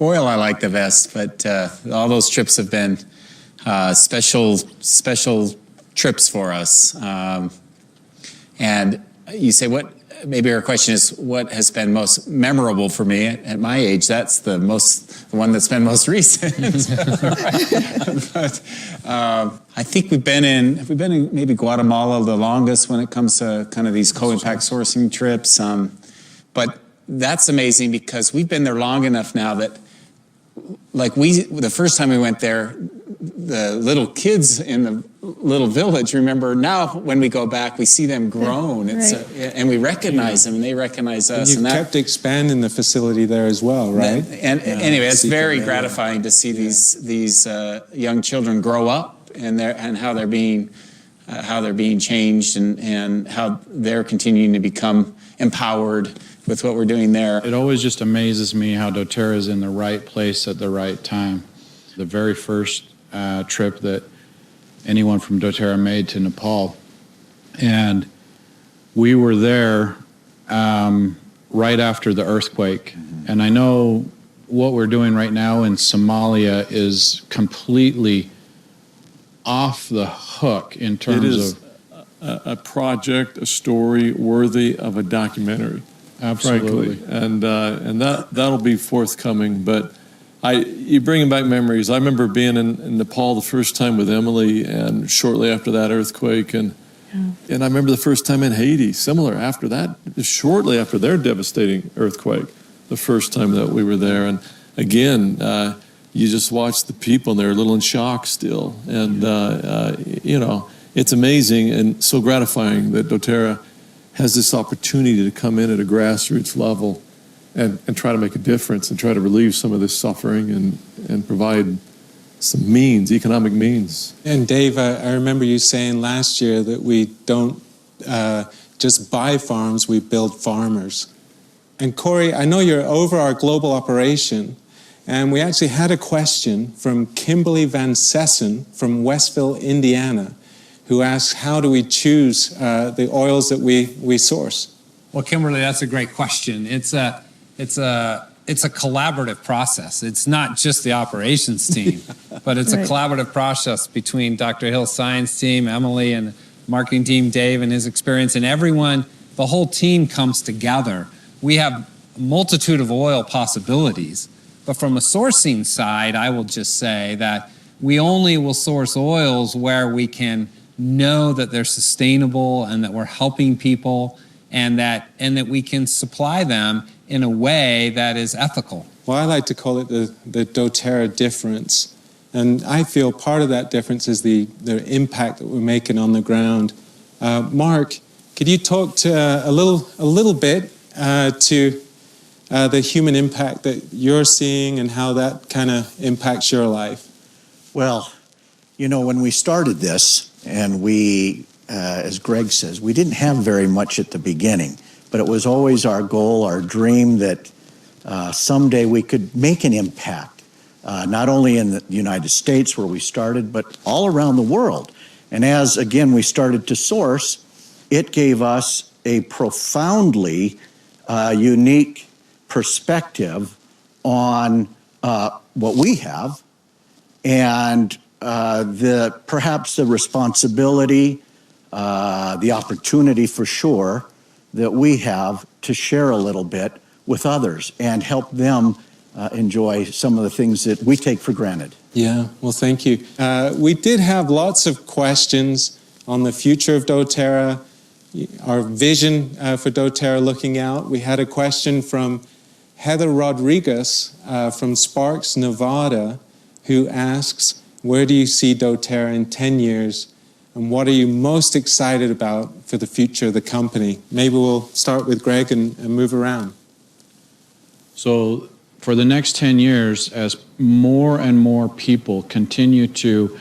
oil I like the best, but all those trips have been special trips for us. And you say, maybe our question is, what has been most memorable for me at my age? That's the one that's been most recent. But I think we've been in maybe Guatemala the longest when it comes to kind of these co-impact sourcing trips. But that's amazing because we've been there long enough now that, like, the first time we went there, the little kids in the little village, remember, now when we go back, we see them grown. And we recognize them, and they recognize us. And you've kept expanding the facility there as well, right? Anyway, it's very gratifying to see these young children grow up and how they're being changed and how they're continuing to become empowered with what we're doing there. It always just amazes me how doTERRA is in the right place at the right time. The very first trip that anyone from doTERRA made to Nepal, and we were there right after the earthquake. And I know what we're doing right now in Somalia is completely off the hook in terms of a project, a story worthy of a documentary. Absolutely. Frankly. And that'll be forthcoming. But you bring back memories. I remember being in Nepal the first time with Emily, and shortly after that earthquake, and I remember the first time in Haiti, similar after that, shortly after their devastating earthquake, the first time that we were there. And again, you just watch the people, and they're a little in shock still. And, it's amazing and so gratifying that doTERRA has this opportunity to come in at a grassroots level and try to make a difference and try to relieve some of this suffering and provide some economic means. And Dave, I remember you saying last year that we don't just buy farms, we build farmers. And Corey, I know you're over our global operation, and we actually had a question from Kimberly Van Sessen from Westville, Indiana, who asks, how do we choose the oils that we source? Well, Kimberly, that's a great question. It's a collaborative process. It's not just the operations team, but it's a collaborative process between Dr. Hill's science team, Emily, and marketing team, Dave, and his experience, and everyone. The whole team comes together. We have a multitude of oil possibilities, but from a sourcing side, I will just say that we only will source oils where we can know that they're sustainable and that we're helping people, and that we can supply them in a way that is ethical. Well, I like to call it the doTERRA difference. And I feel part of that difference is the impact that we're making on the ground. Mark, could you talk to a little bit to the human impact that you're seeing and how that kind of impacts your life? Well, when we started this, and we, as Greg says, we didn't have very much at the beginning, but it was always our goal, our dream that someday we could make an impact, not only in the United States where we started, but all around the world. And as, again, we started to source, it gave us a profoundly unique perspective on what we have and perhaps the responsibility, the opportunity for sure that we have to share a little bit with others and help them enjoy some of the things that we take for granted. Yeah, well, thank you. We did have lots of questions on the future of doTERRA, our vision for doTERRA looking out. We had a question from Heather Rodriguez from Sparks, Nevada, who asks, where do you see doTERRA in 10 years? And what are you most excited about for the future of the company? Maybe we'll start with Greg and move around. So for the next 10 years, as more and more people continue to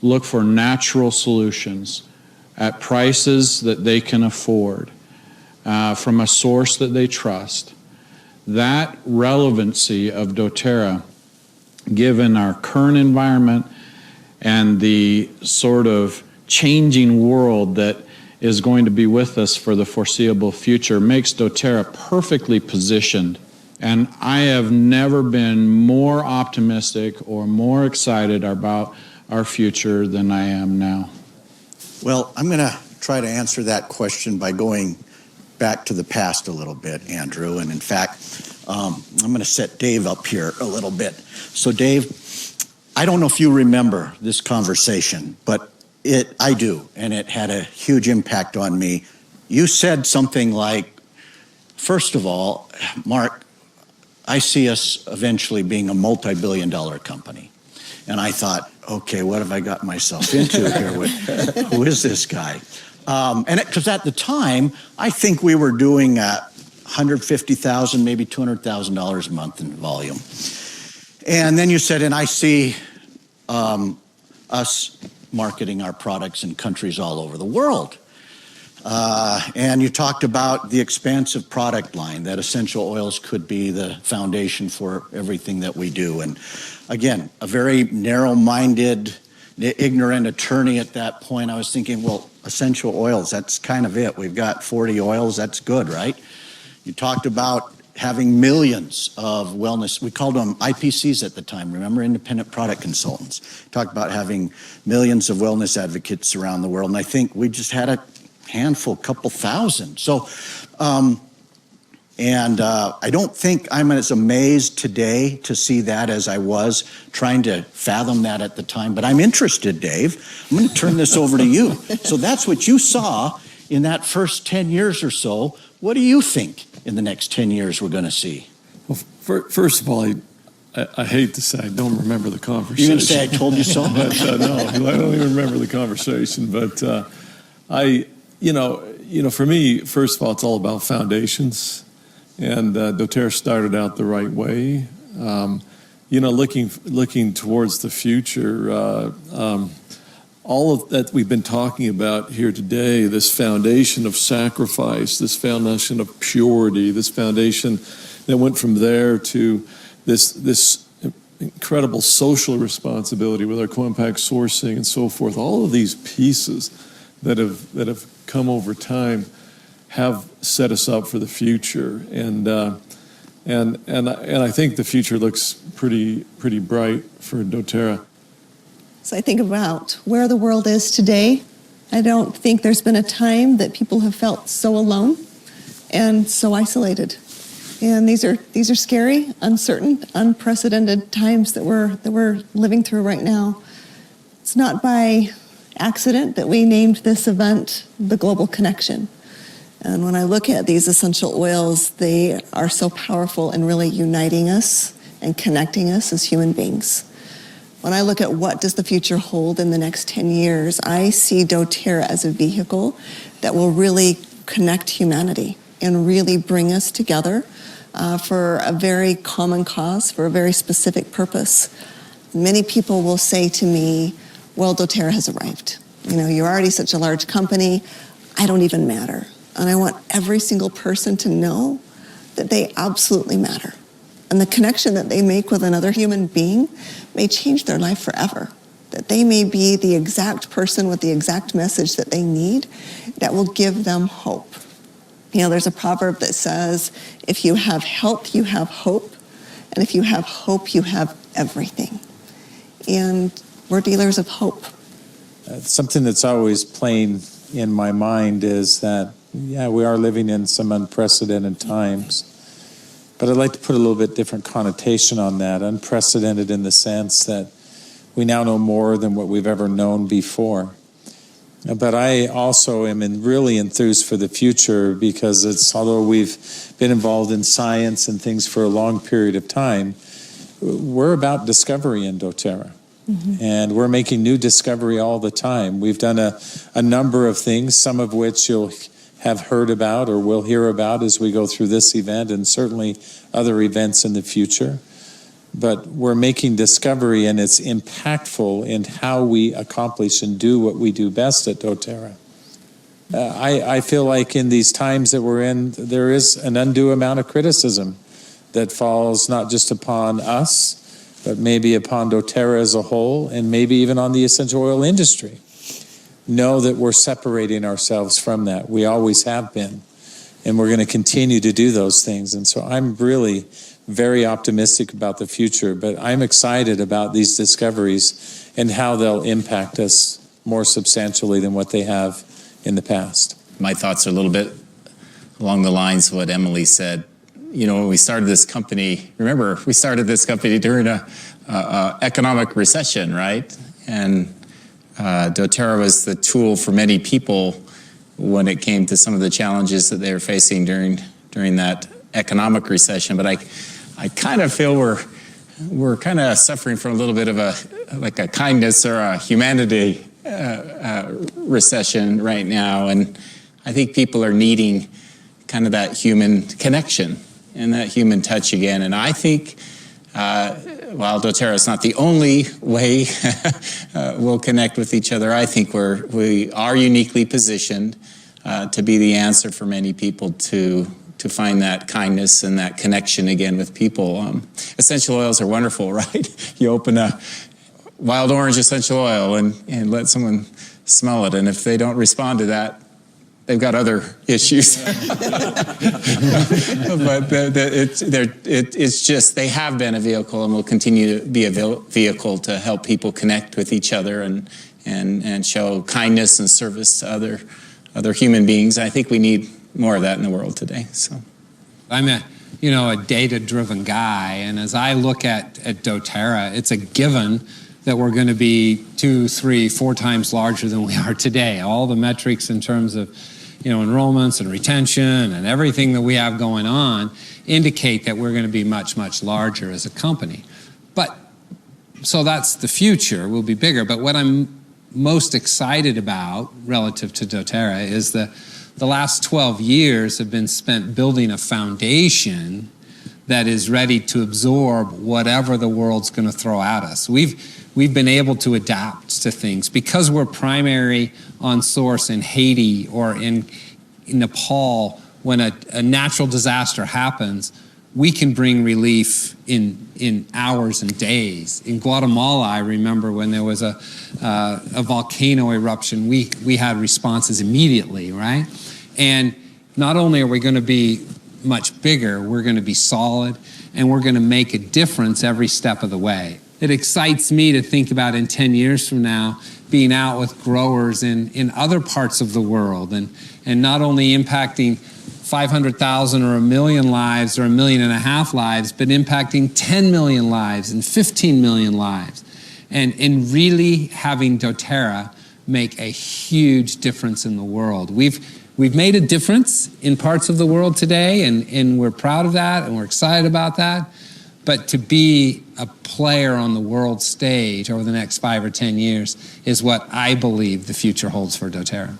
look for natural solutions at prices that they can afford, from a source that they trust, that relevancy of doTERRA, given our current environment and the sort of changing world that is going to be with us for the foreseeable future, makes doTERRA perfectly positioned. And I have never been more optimistic or more excited about our future than I am now? Well, I'm going to try to answer that question by going back to the past a little bit, Andrew. And in fact, I'm going to set Dave up here a little bit. So Dave, I don't know if you remember this conversation, but I do, and it had a huge impact on me. You said something like, first of all, Mark, I see us eventually being a multi-billion-dollar company. And I thought, okay, what have I got myself into here? Who is this guy? And because at the time, I think we were doing $150,000, maybe $200,000 a month in volume. And then you said, and I see us marketing our products in countries all over the world. And you talked about the expansive product line, that essential oils could be the foundation for everything that we do. And again, a very narrow-minded, ignorant attorney at that point, I was thinking, well, essential oils, that's kind of it. We've got 40 oils, that's good, right? You talked about having millions of wellness, we called them IPCs at the time, remember, independent product consultants. Talked about having millions of wellness advocates around the world, and I think we just had a handful, couple thousand. So, I don't think I'm as amazed today to see that as I was trying to fathom that at the time, but I'm interested, Dave. I'm going to turn this over to you. So that's what you saw in that first 10 years or so. What do you think in the next 10 years we're going to see? Well, first of all, I hate to say I don't remember the conversation. You're going to say I told you so? But, no, I don't even remember the conversation. But for me, first of all, it's all about foundations. And doTERRA started out the right way. Looking towards the future, all of that we've been talking about here today, this foundation of sacrifice, this foundation of purity, this foundation that went from there to this incredible social responsibility with our co-impact sourcing and so forth. All of these pieces that have come over time have set us up for the future, and I think the future looks pretty bright for doTERRA. So I think about where the world is today. I don't think there's been a time that people have felt so alone and so isolated. And these are scary, uncertain, unprecedented times that we're living through right now. It's not by accident that we named this event the Global Connection. And when I look at these essential oils, they are so powerful in really uniting us and connecting us as human beings. When I look at what does the future hold in the next 10 years, I see doTERRA as a vehicle that will really connect humanity and really bring us together for a very common cause, for a very specific purpose. Many people will say to me, well, doTERRA has arrived. You're already such a large company, I don't even matter. And I want every single person to know that they absolutely matter. And the connection that they make with another human being may change their life forever. That they may be the exact person with the exact message that they need that will give them hope. There's a proverb that says, if you have health, you have hope. And if you have hope, you have everything. And we're dealers of hope. Something that's always playing in my mind is that, yeah, we are living in some unprecedented times. But I'd like to put a little bit different connotation on that. Unprecedented in the sense that we now know more than what we've ever known before. But I also am really enthused for the future because although we've been involved in science and things for a long period of time, we're about discovery in doTERRA. Mm-hmm. And we're making new discovery all the time. We've done a number of things, some of which you'll have heard about or will hear about as we go through this event and certainly other events in the future. But we're making discovery, and it's impactful in how we accomplish and do what we do best at doTERRA. I feel like in these times that we're in, there is an undue amount of criticism that falls not just upon us, but maybe upon doTERRA as a whole, and maybe even on the essential oil industry. Know that we're separating ourselves from that. We always have been, and we're going to continue to do those things. And so I'm really very optimistic about the future, but I'm excited about these discoveries and how they'll impact us more substantially than what they have in the past. My thoughts are a little bit along the lines of what Emily said. You know, when we started this company, remember, we started this company during a economic recession, right? And doTERRA was the tool for many people when it came to some of the challenges that they were facing during that economic recession. But I kind of feel we're kind of suffering from a little bit of a kindness or a humanity recession right now, and I think people are needing kind of that human connection and that human touch again. And I think while doTERRA is not the only way we'll connect with each other, I think we are uniquely positioned to be the answer for many people to find that kindness and that connection again with people. Essential oils are wonderful, right? You open a wild orange essential oil and let someone smell it, and if they don't respond to that, they've got other issues. But it's just, they have been a vehicle and will continue to be a vehicle to help people connect with each other and show kindness and service to other human beings. I think we need more of that in the world today. So, I'm a data-driven guy, and as I look at doTERRA, it's a given that we're going to be 2, 3, 4 times larger than we are today. All the metrics in terms of enrollments and retention and everything that we have going on indicate that we're going to be much, much larger as a company. But so that's the future. We'll be bigger. But what I'm most excited about relative to doTERRA is the last 12 years have been spent building a foundation that is ready to absorb whatever the world's going to throw at us. We've been able to adapt to things because we're primary on source in Haiti or in Nepal. When a natural disaster happens, we can bring relief in hours and days. In Guatemala, I remember when there was a volcano eruption, we had responses immediately, right? And not only are we going to be much bigger, we're going to be solid, and we're going to make a difference every step of the way. It excites me to think about in 10 years from now being out with growers in other parts of the world and not only impacting 500,000 or 1 million lives or 1.5 million lives, but impacting 10 million lives and 15 million lives. And really having doTERRA make a huge difference in the world. We've made a difference in parts of the world today, and we're proud of that, and we're excited about that. But to be a player on the world stage over the next 5 or 10 years is what I believe the future holds for doTERRA.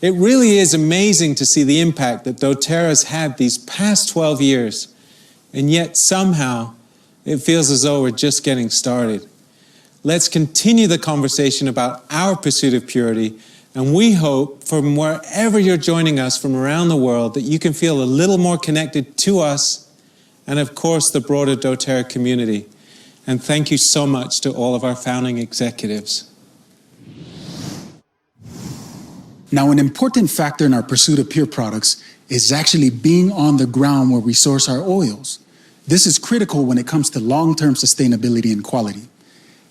It really is amazing to see the impact that doTERRA's had these past 12 years, and yet somehow it feels as though we're just getting started. Let's continue the conversation about our pursuit of purity, and we hope from wherever you're joining us from around the world that you can feel a little more connected to us and of course the broader doTERRA community. And thank you so much to all of our founding executives. Now, an important factor in our pursuit of pure products is actually being on the ground where we source our oils. This is critical when it comes to long-term sustainability and quality.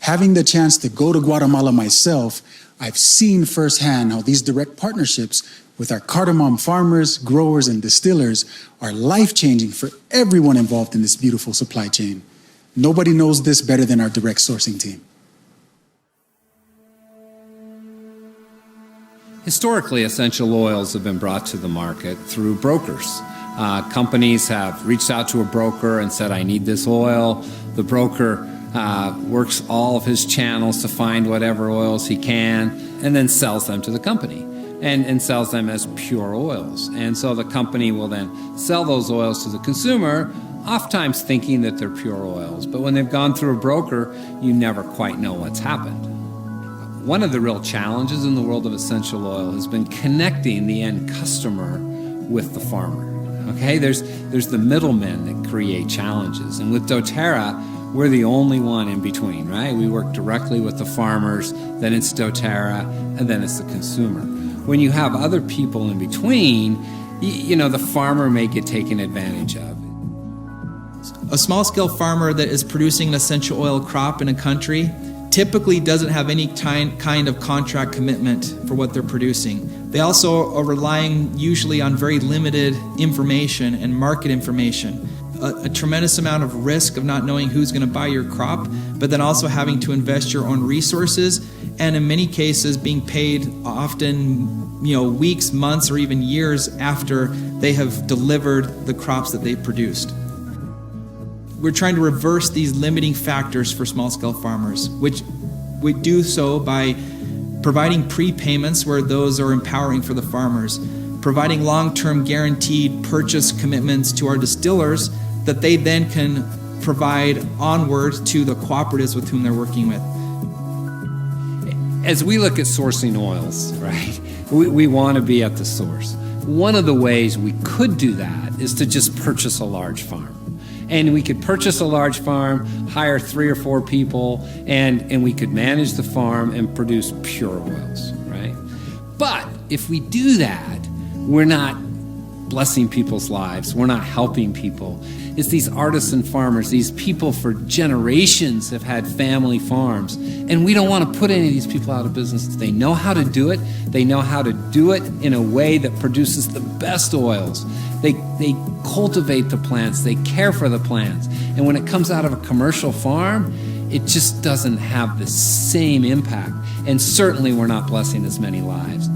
Having the chance to go to Guatemala myself, I've seen firsthand how these direct partnerships with our cardamom farmers, growers, and distillers are life-changing for everyone involved in this beautiful supply chain. Nobody knows this better than our direct sourcing team. Historically, essential oils have been brought to the market through brokers. Companies have reached out to a broker and said, I need this oil. The broker works all of his channels to find whatever oils he can and then sells them to the company and sells them as pure oils. And so the company will then sell those oils to the consumer, oftentimes thinking that they're pure oils. But when they've gone through a broker, you never quite know what's happened. One of the real challenges in the world of essential oil has been connecting the end customer with the farmer. Okay, there's the middlemen that create challenges. And with doTERRA, we're the only one in between, right? We work directly with the farmers, then it's doTERRA, and then it's the consumer. When you have other people in between, the farmer may get taken advantage of. A small-scale farmer that is producing an essential oil crop in a country typically doesn't have any kind of contract commitment for what they're producing. They also are relying usually on very limited information and market information. A tremendous amount of risk of not knowing who's going to buy your crop, but then also having to invest your own resources, and in many cases being paid often, weeks, months, or even years after they have delivered the crops that they've produced. We're trying to reverse these limiting factors for small-scale farmers, which we do so by providing prepayments where those are empowering for the farmers, providing long-term guaranteed purchase commitments to our distillers that they then can provide onward to the cooperatives with whom they're working with. As we look at sourcing oils, right, we want to be at the source. One of the ways we could do that is to just purchase a large farm. And we could purchase a large farm, hire 3 or 4 people, and we could manage the farm and produce pure oils, right? But if we do that, we're not blessing people's lives. We're not helping people. It's these artisan farmers, these people for generations have had family farms, and we don't want to put any of these people out of business. They know how to do it. They know how to do it in a way that produces the best oils. They cultivate the plants. They care for the plants. And when it comes out of a commercial farm, it just doesn't have the same impact. And certainly we're not blessing as many lives.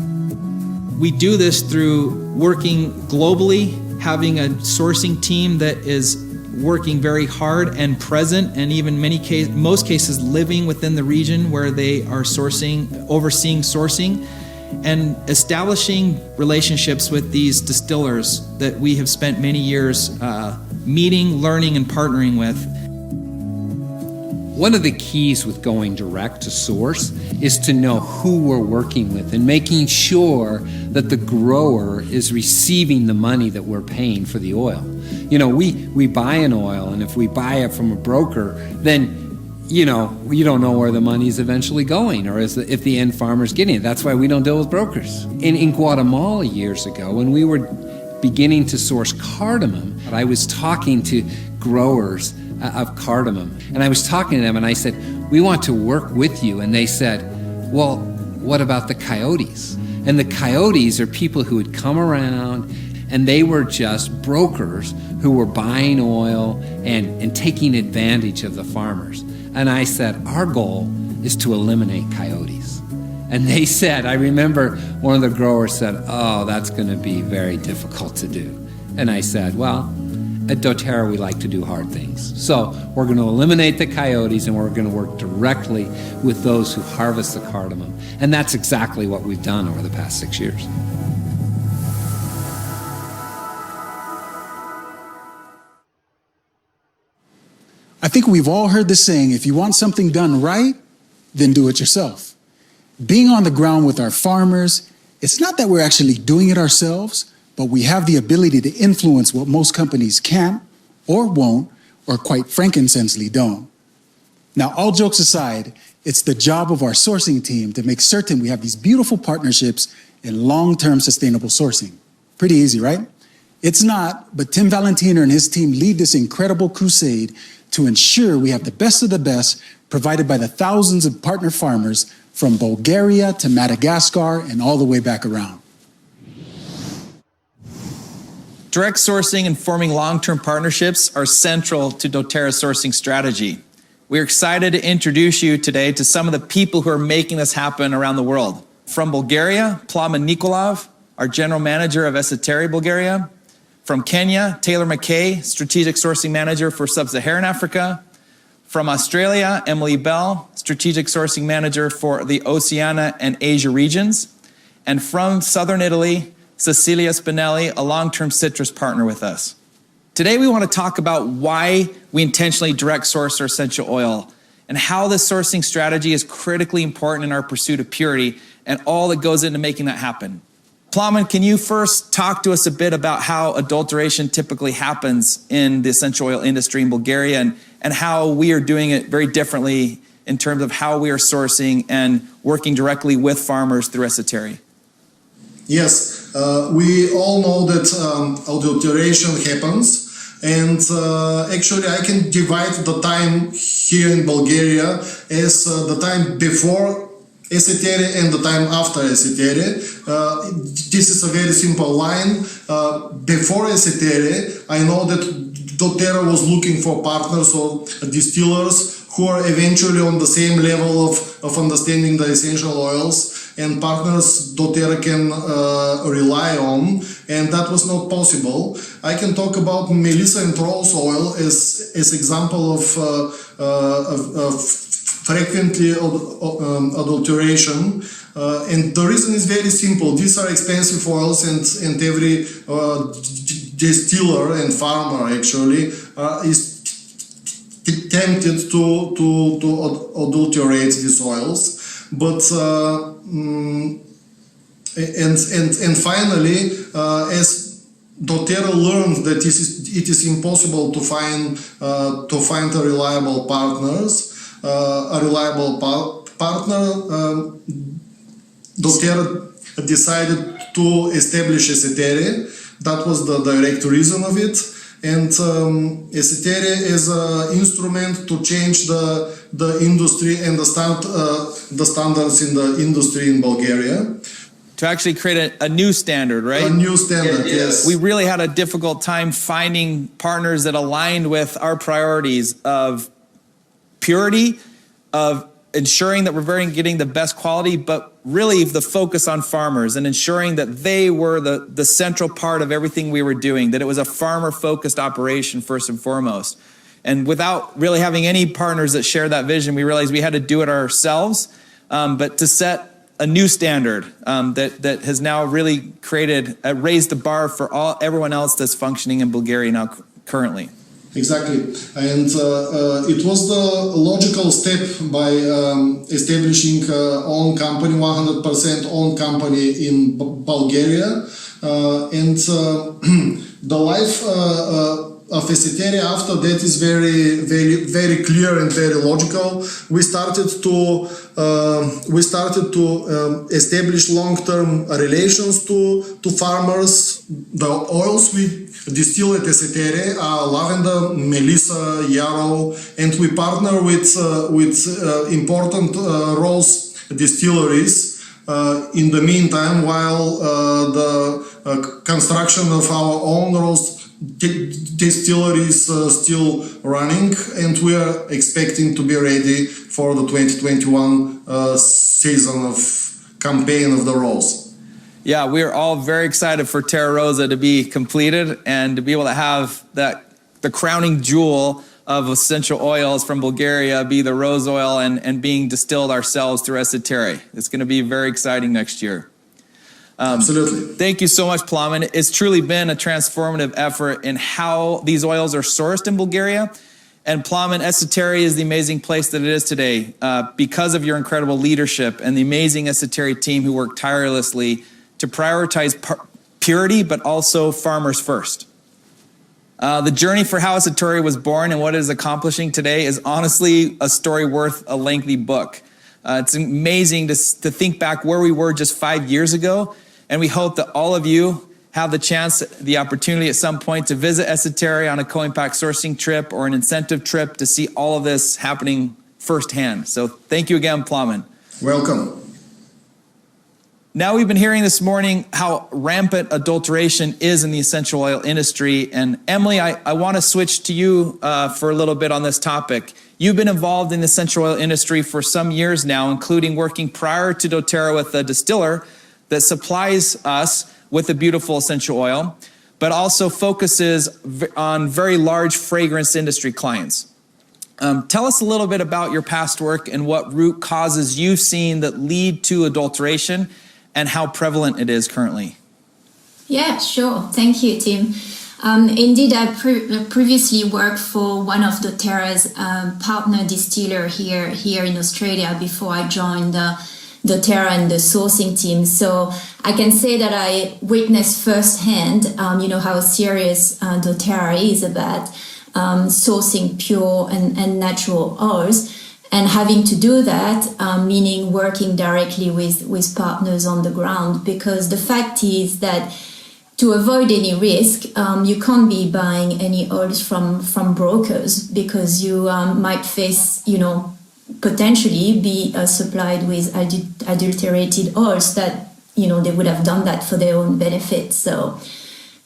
We do this through working globally, having a sourcing team that is working very hard and present, and even most cases living within the region where they are overseeing sourcing, and establishing relationships with these distillers that we have spent many years meeting, learning, and partnering with. One of the keys with going direct to source is to know who we're working with and making sure that the grower is receiving the money that we're paying for the oil. We buy an oil, and if we buy it from a broker, then you don't know where the money is eventually going, or if the end farmer's getting it. That's why we don't deal with brokers. In Guatemala years ago, when we were beginning to source cardamom, I was talking to growers of cardamom, and I was talking to them, and I said, we want to work with you. And they said, well, what about the coyotes? And the coyotes are people who would come around, and they were just brokers who were buying oil and taking advantage of the farmers. And I said, our goal is to eliminate coyotes. And they said, I remember one of the growers said, oh, that's going to be very difficult to do. And I said, well, at doTERRA, we like to do hard things. So we're going to eliminate the coyotes, and we're going to work directly with those who harvest the cardamom. And that's exactly what we've done over the past 6 years. I think we've all heard the saying, if you want something done right, then do it yourself. Being on the ground with our farmers, it's not that we're actually doing it ourselves, but we have the ability to influence what most companies can't or won't, or quite frankincense-ly don't. Now, all jokes aside, it's the job of our sourcing team to make certain we have these beautiful partnerships and long-term sustainable sourcing. Pretty easy, right? It's not, but Tim Valentiner and his team lead this incredible crusade to ensure we have the best of the best provided by the thousands of partner farmers from Bulgaria to Madagascar and all the way back around. Direct sourcing and forming long-term partnerships are central to doTERRA's sourcing strategy. We're excited to introduce you today to some of the people who are making this happen around the world. From Bulgaria, Plamen Nikolov, our General Manager of Esoteric Bulgaria. From Kenya, Taylor McKay, Strategic Sourcing Manager for Sub-Saharan Africa. From Australia, Emily Bell, Strategic Sourcing Manager for the Oceania and Asia regions. And from Southern Italy, Cecilia Spinelli, a long-term citrus partner with us. Today we want to talk about why we intentionally direct source our essential oil and how this sourcing strategy is critically important in our pursuit of purity and all that goes into making that happen. Plamen, can you first talk to us a bit about how adulteration typically happens in the essential oil industry in Bulgaria and how we are doing it very differently in terms of how we are sourcing and working directly with farmers through esoteric? Yes, we all know that adulteration happens And actually, I can divide the time here in Bulgaria as the time before esoteric and the time after esoteric. This is a very simple line. Before esoteric, I know that doTERRA was looking for partners or distillers who are eventually on the same level of understanding the essential oils, and partners doTERRA can rely on, and that was not possible. I can talk about Melissa and rose oil as example of frequently adulteration, and the reason is very simple. These are expensive oils, and every distiller and farmer actually is tempted to adulterate these oils. But and finally, as doTERRA learned that it is impossible to find a reliable partner, doTERRA decided to establish esoteric. That was the direct reason of it. And esoteric is an instrument to change the industry and the standards in the industry in Bulgaria. To actually create a new standard, right? A new standard, yes. We really had a difficult time finding partners that aligned with our priorities of purity, of ensuring that we're getting the best quality, but really the focus on farmers and ensuring that they were the central part of everything we were doing, that it was a farmer-focused operation first and foremost. And without really having any partners that share that vision, we realized we had to do it ourselves, but to set a new standard that has now really raised the bar for everyone else that's functioning in Bulgaria now currently. Exactly, and it was the logical step by establishing own company, 100% owned company in Bulgaria, and the life of esoteric after that is very, very, very clear and very logical. We started to establish long-term relations to farmers. The oils we distill at esoteric are lavender, melissa, yarrow, and we partner with important rose distilleries. In the meantime, while the construction of our own rose distillery is still running, and we are expecting to be ready for the 2021 season of campaign of the rose. Yeah, we are all very excited for Terra Rosa to be completed and to be able to have the crowning jewel of essential oils from Bulgaria be the rose oil and being distilled ourselves through Esoteric. It's going to be very exciting next year. Absolutely. Thank you so much, Plamen. It's truly been a transformative effort in how these oils are sourced in Bulgaria. And Plamen, Esoteric is the amazing place that it is today because of your incredible leadership and the amazing Esoteric team who work tirelessly to prioritize purity, but also farmers first. The journey for how Esoteric was born and what it is accomplishing today is honestly a story worth a lengthy book. It's amazing to think back where we were just 5 years ago, and we hope that all of you have the opportunity at some point to visit Esoteric on a co-impact sourcing trip or an incentive trip to see all of this happening firsthand. So thank you again, Plamen. Welcome. Now we've been hearing this morning how rampant adulteration is in the essential oil industry. And Emily, I want to switch to you for a little bit on this topic. You've been involved in the essential oil industry for some years now, including working prior to doTERRA with a distiller that supplies us with a beautiful essential oil, but also focuses on very large fragrance industry clients. Tell us a little bit about your past work and what root causes you've seen that lead to adulteration and how prevalent it is currently. Yeah, sure. Thank you, Tim. Indeed, I previously worked for one of doTERRA's partner distiller here in Australia before I joined doTERRA and the sourcing team. So I can say that I witnessed firsthand, how serious doTERRA is about sourcing pure and natural oils. And having to do that, meaning working directly with partners on the ground, because the fact is that to avoid any risk, you can't be buying any oils from brokers, because you might face, potentially be supplied with adulterated oils that, they would have done that for their own benefit. So,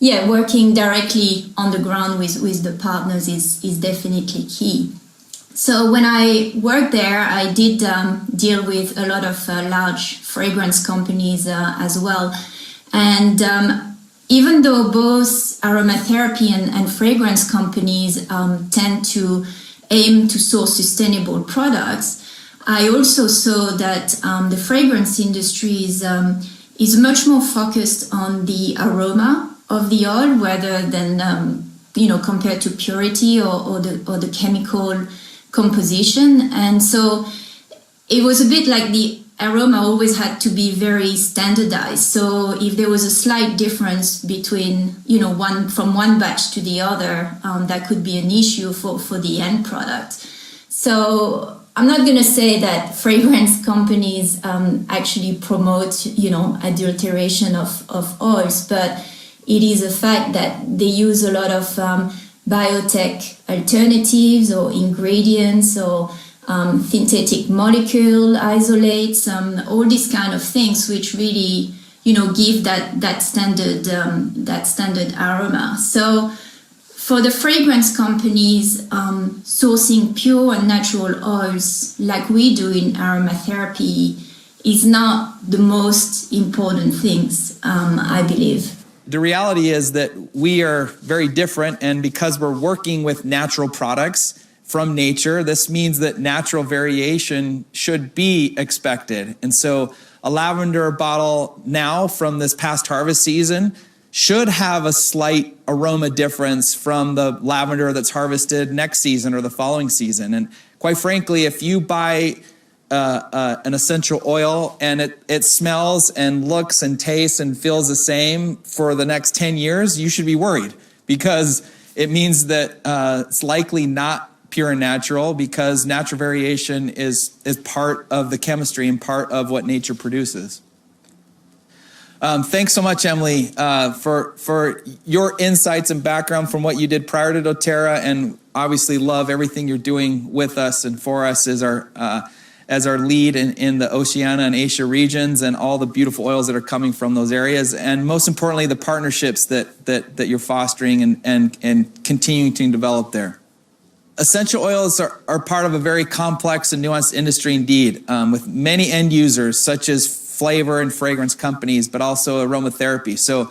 yeah, working directly on the ground with the partners is definitely key. So when I worked there, I did deal with a lot of large fragrance companies as well. And even though both aromatherapy and fragrance companies tend to aim to source sustainable products, I also saw that the fragrance industry is much more focused on the aroma of the oil rather than compared to purity or the chemical composition. And so it was a bit like the aroma always had to be very standardized. So if there was a slight difference between, from one batch to the other, that could be an issue for the end product. So I'm not going to say that fragrance companies actually promote, adulteration of oils, but it is a fact that they use a lot of biotech alternatives or ingredients or synthetic molecule isolates, all these kind of things, which really, give that standard aroma. So for the fragrance companies, sourcing pure and natural oils like we do in aromatherapy is not the most important things, I believe. The reality is that we are very different, and because we're working with natural products from nature, this means that natural variation should be expected. And so a lavender bottle now from this past harvest season should have a slight aroma difference from the lavender that's harvested next season or the following season. And quite frankly, if you buy an essential oil and it smells and looks and tastes and feels the same for the next 10 years, you should be worried, because it means that it's likely not pure and natural, because natural variation is part of the chemistry and part of what nature produces. Thanks so much, Emily, for your insights and background from what you did prior to doTERRA, and obviously love everything you're doing with us and for us as our lead in the Oceania and Asia regions, and all the beautiful oils that are coming from those areas, and most importantly, the partnerships that you're fostering and continuing to develop there. Essential oils are part of a very complex and nuanced industry indeed, with many end users such as flavor and fragrance companies, but also aromatherapy. So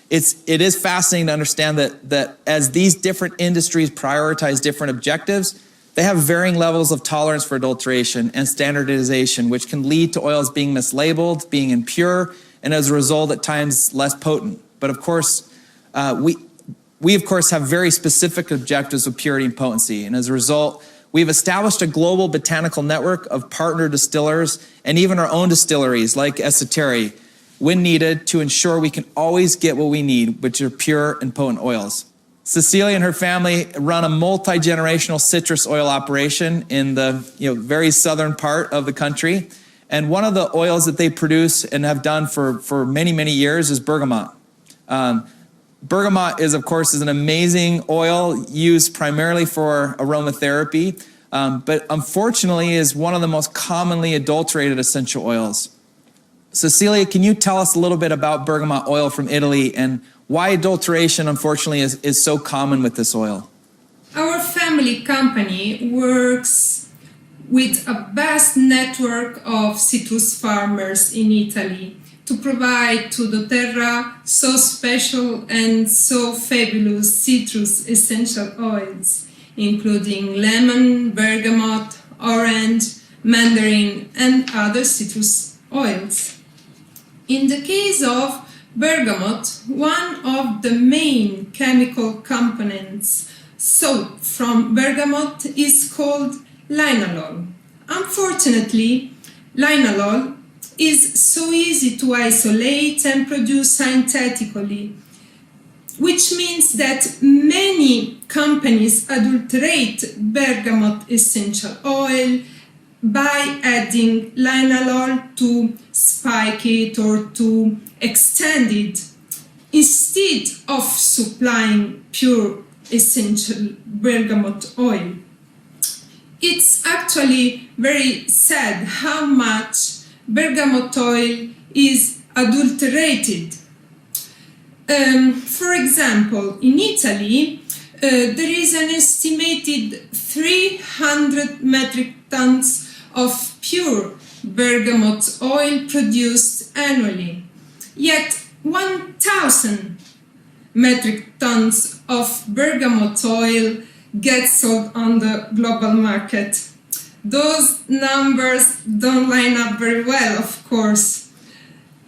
it is fascinating to understand that as these different industries prioritize different objectives, they have varying levels of tolerance for adulteration and standardization, which can lead to oils being mislabeled, being impure, and as a result, at times less potent. But of course, we of course have very specific objectives of purity and potency. And as a result, we've established a global botanical network of partner distillers and even our own distilleries like Esoterri, when needed, to ensure we can always get what we need, which are pure and potent oils. Cecilia and her family run a multi-generational citrus oil operation in the very southern part of the country. And one of the oils that they produce and have done for many, many years is bergamot. Bergamot is, of course, an amazing oil used primarily for aromatherapy, but unfortunately is one of the most commonly adulterated essential oils. Cecilia, can you tell us a little bit about bergamot oil from Italy and why adulteration, unfortunately, is so common with this oil? Our family company works with a vast network of citrus farmers in Italy to provide to doTERRA so special and so fabulous citrus essential oils, including lemon, bergamot, orange, mandarin, and other citrus oils. In the case of bergamot, one of the main chemical components sought from bergamot is called linalool. Unfortunately, linalool is so easy to isolate and produce synthetically, which means that many companies adulterate bergamot essential oil by adding linalool to spike it or to extend it. instead of supplying pure essential bergamot oil. It's actually very sad how much bergamot oil is adulterated. For example, in Italy, there is an estimated 300 metric tons of pure bergamot oil produced annually, yet 1,000 metric tons of bergamot oil get sold on the global market. Those numbers don't line up very well, of course.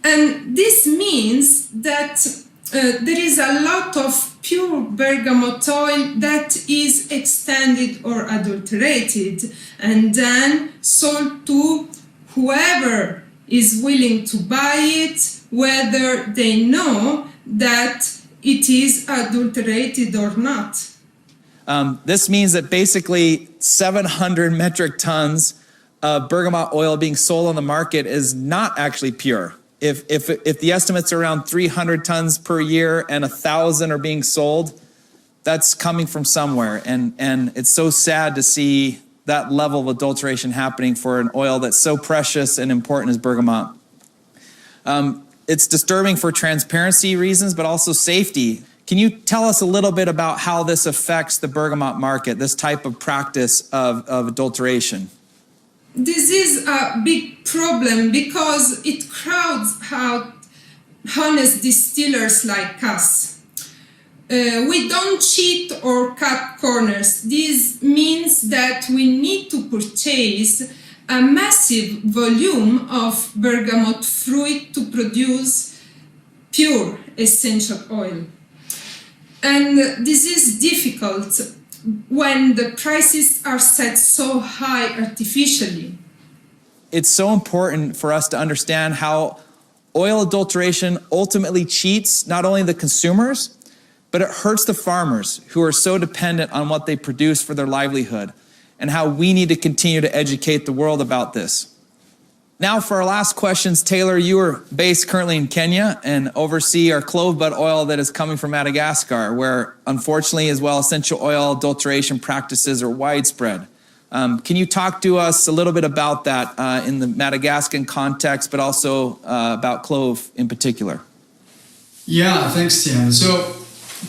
And this means that there is a lot of pure bergamot oil that is extended or adulterated and then sold to whoever is willing to buy it, whether they know that it is adulterated or not. This means that basically 700 metric tons of bergamot oil being sold on the market is not actually pure. If the estimates are around 300 tons per year and 1,000 are being sold, that's coming from somewhere. And it's so sad to see that level of adulteration happening for an oil that's so precious and important as bergamot. It's disturbing for transparency reasons, but also safety. Can you tell us a little bit about how this affects the bergamot market, this type of practice of adulteration? This is a big problem because it crowds out honest distillers like us. We don't cheat or cut corners. This means that we need to purchase a massive volume of bergamot fruit to produce pure essential oil. And this is difficult when the prices are set so high artificially. It's so important for us to understand how oil adulteration ultimately cheats not only the consumers, but it hurts the farmers who are so dependent on what they produce for their livelihood, and how we need to continue to educate the world about this. Now for our last questions, Taylor, you are based currently in Kenya and oversee our clove bud oil that is coming from Madagascar, where unfortunately as well essential oil adulteration practices are widespread. Can you talk to us a little bit about that in the Madagascan context, but also about clove in particular? Yeah, thanks, Tim. So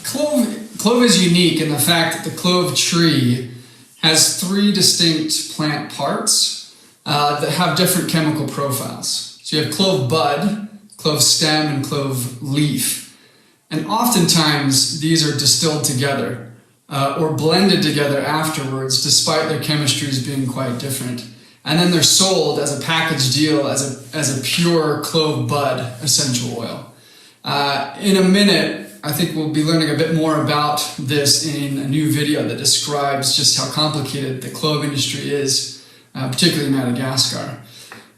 clove is unique in the fact that the clove tree has 3 distinct plant parts that have different chemical profiles. So you have clove bud, clove stem, and clove leaf. And oftentimes these are distilled together or blended together afterwards, despite their chemistries being quite different. And then they're sold as a package deal as a pure clove bud essential oil. In a minute, I think we'll be learning a bit more about this in a new video that describes just how complicated the clove industry is, particularly in Madagascar.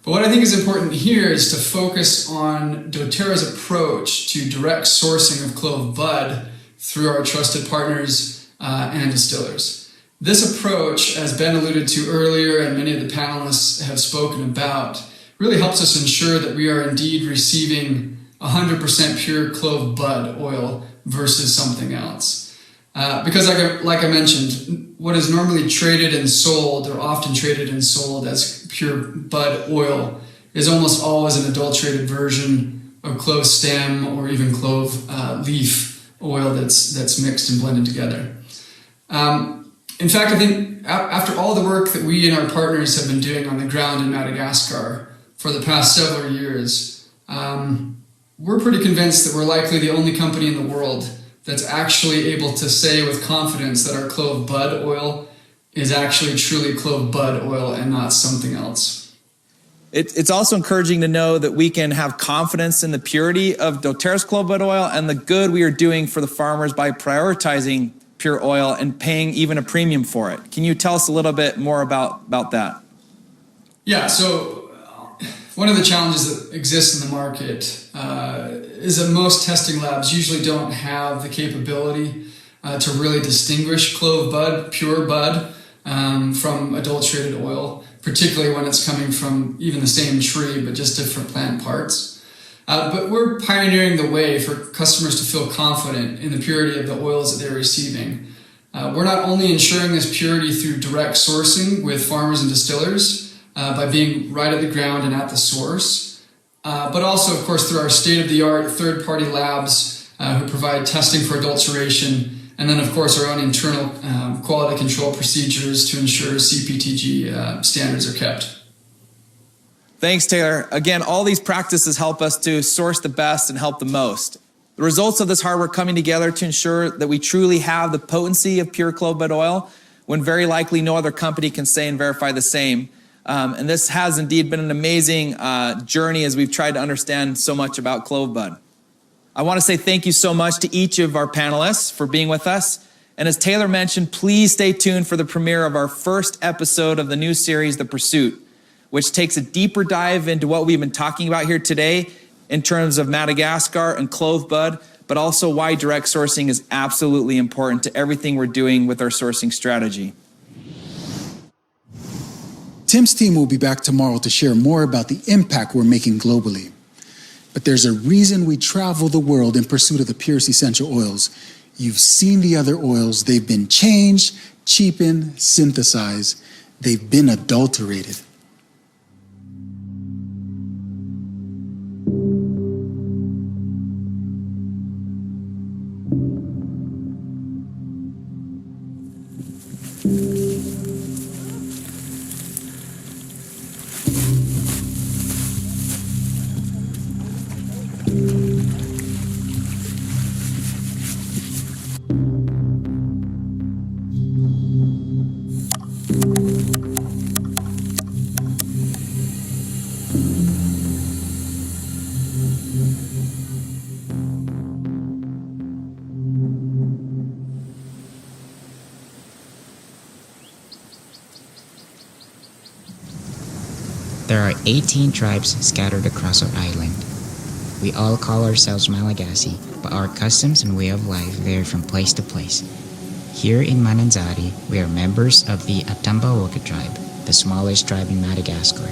But what I think is important here is to focus on doTERRA's approach to direct sourcing of clove bud through our trusted partners and distillers. This approach, as Ben alluded to earlier and many of the panelists have spoken about, really helps us ensure that we are indeed receiving 100% pure clove bud oil versus something else. Because like I mentioned, what is normally traded and sold, or often traded and sold as pure bud oil, is almost always an adulterated version of clove stem or even clove leaf oil that's mixed and blended together. In fact, I think after all the work that we and our partners have been doing on the ground in Madagascar for the past several years, we're pretty convinced that we're likely the only company in the world that's actually able to say with confidence that our clove bud oil is actually truly clove bud oil and not something else. It's also encouraging to know that we can have confidence in the purity of doTERRA's clove bud oil and the good we are doing for the farmers by prioritizing pure oil and paying even a premium for it. Can you tell us a little bit more about that? Yeah, so one of the challenges that exists in the market is that most testing labs usually don't have the capability to really distinguish clove bud, pure bud, from adulterated oil, particularly when it's coming from even the same tree but just different plant parts. But we're pioneering the way for customers to feel confident in the purity of the oils that they're receiving. We're not only ensuring this purity through direct sourcing with farmers and distillers by being right at the ground and at the source, but also, of course, through our state-of-the-art third-party labs who provide testing for adulteration, and then, of course, our own internal quality control procedures to ensure CPTG standards are kept. Thanks, Taylor. Again, all these practices help us to source the best and help the most. The results of this hard work coming together to ensure that we truly have the potency of pure clove bud oil, when very likely no other company can say and verify the same. And this has indeed been an amazing journey as we've tried to understand so much about clove bud. I want to say thank you so much to each of our panelists for being with us. And as Taylor mentioned, please stay tuned for the premiere of our first episode of the new series, The Pursuit, which takes a deeper dive into what we've been talking about here today in terms of Madagascar and clove bud, but also why direct sourcing is absolutely important to everything we're doing with our sourcing strategy. Tim's team will be back tomorrow to share more about the impact we're making globally. But there's a reason we travel the world in pursuit of the purest essential oils. You've seen the other oils. They've been changed, cheapened, synthesized. They've been adulterated. There are 18 tribes scattered across our island. We all call ourselves Malagasy, but our customs and way of life vary from place to place. Here in Mananzari, we are members of the Atambaoka tribe, the smallest tribe in Madagascar.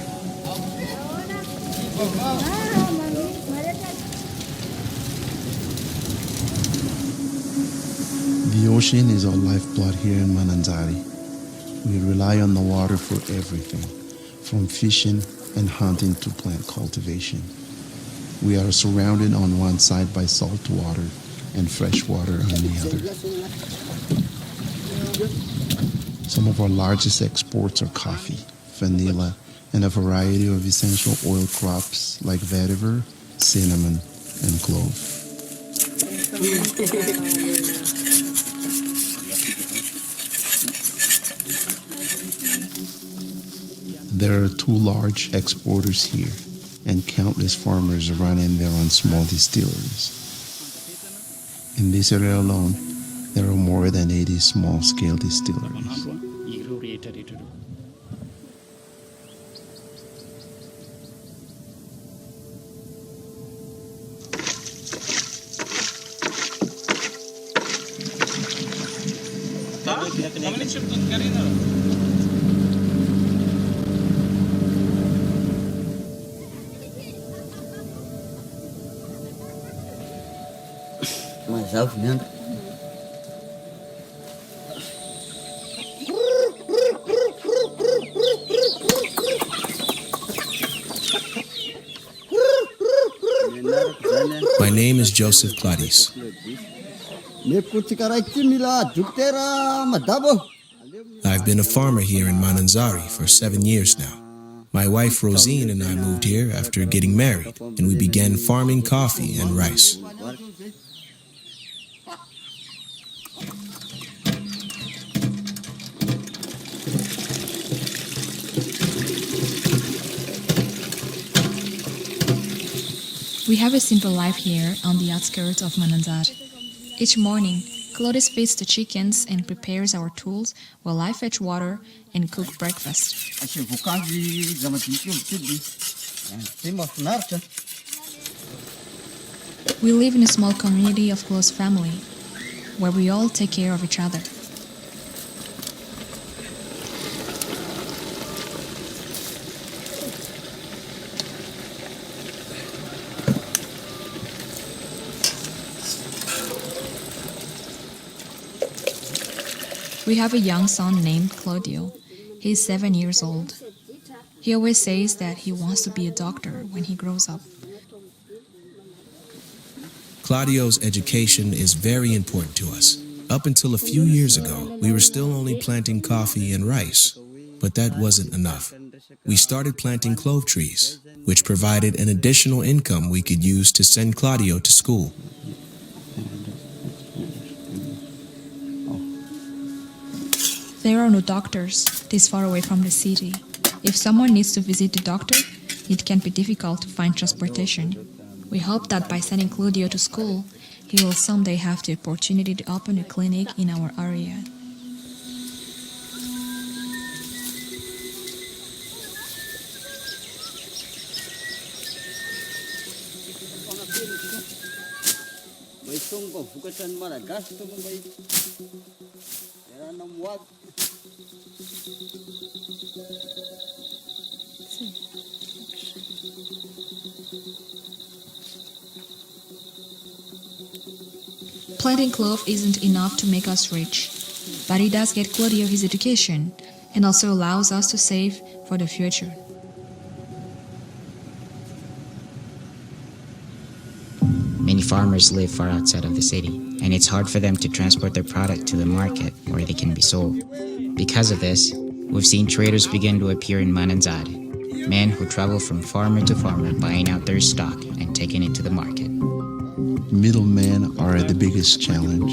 The ocean is our lifeblood here in Mananzari. We rely on the water for everything, from fishing and hunting to plant cultivation. We are surrounded on one side by salt water and fresh water on the other. Some of our largest exports are coffee, vanilla, and a variety of essential oil crops like vetiver, cinnamon, and clove. There are 2 large exporters here, and countless farmers running their own small distilleries. In this area alone, there are more than 80 small-scale distilleries. Myself, man. My name is Joseph Clarice. I've been a farmer here in Mananzari for 7 years now. My wife Rosine and I moved here after getting married, and we began farming coffee and rice. We have a simple life here on the outskirts of Mananzari. Each morning, Claudius feeds the chickens and prepares our tools while I fetch water and cook breakfast. We live in a small community of close family, where we all take care of each other. We have a young son named Claudio. He's 7 years old. He always says that he wants to be a doctor when he grows up. Claudio's education is very important to us. Up until a few years ago, we were still only planting coffee and rice, but that wasn't enough. We started planting clove trees, which provided an additional income we could use to send Claudio to school. There are no doctors this far away from the city. If someone needs to visit the doctor, it can be difficult to find transportation. We hope that by sending Claudio to school, he will someday have the opportunity to open a clinic in our area. Planting clove isn't enough to make us rich, but it does get Claudio his education and also allows us to save for the future. Many farmers live far outside of the city, and it's hard for them to transport their product to the market where they can be sold. Because of this, we've seen traders begin to appear in Mananzari, men who travel from farmer to farmer buying out their stock and taking it to the market. Middlemen are the biggest challenge.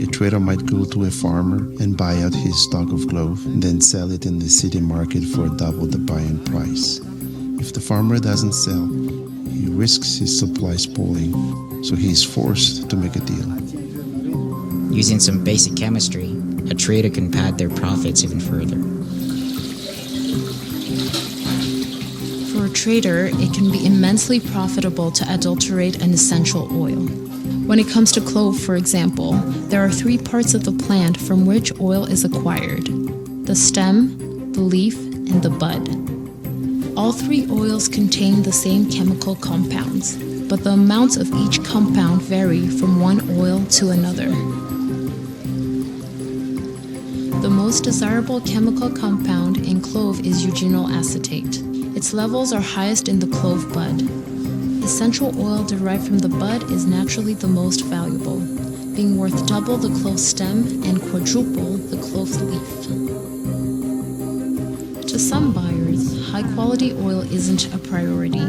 A trader might go to a farmer and buy out his stock of clove, and then sell it in the city market for double the buying price. If the farmer doesn't sell, he risks his supply spoiling, so he is forced to make a deal. Using some basic chemistry, a trader can pad their profits even further. For a trader, it can be immensely profitable to adulterate an essential oil. When it comes to clove, for example, there are 3 parts of the plant from which oil is acquired: the stem, the leaf, and the bud. All 3 oils contain the same chemical compounds, but the amounts of each compound vary from one oil to another. The most desirable chemical compound in clove is eugenyl acetate. Its levels are highest in the clove bud. Essential oil derived from the bud is naturally the most valuable, being worth double the clove stem and quadruple the clove leaf. To some buyers, high-quality oil isn't a priority.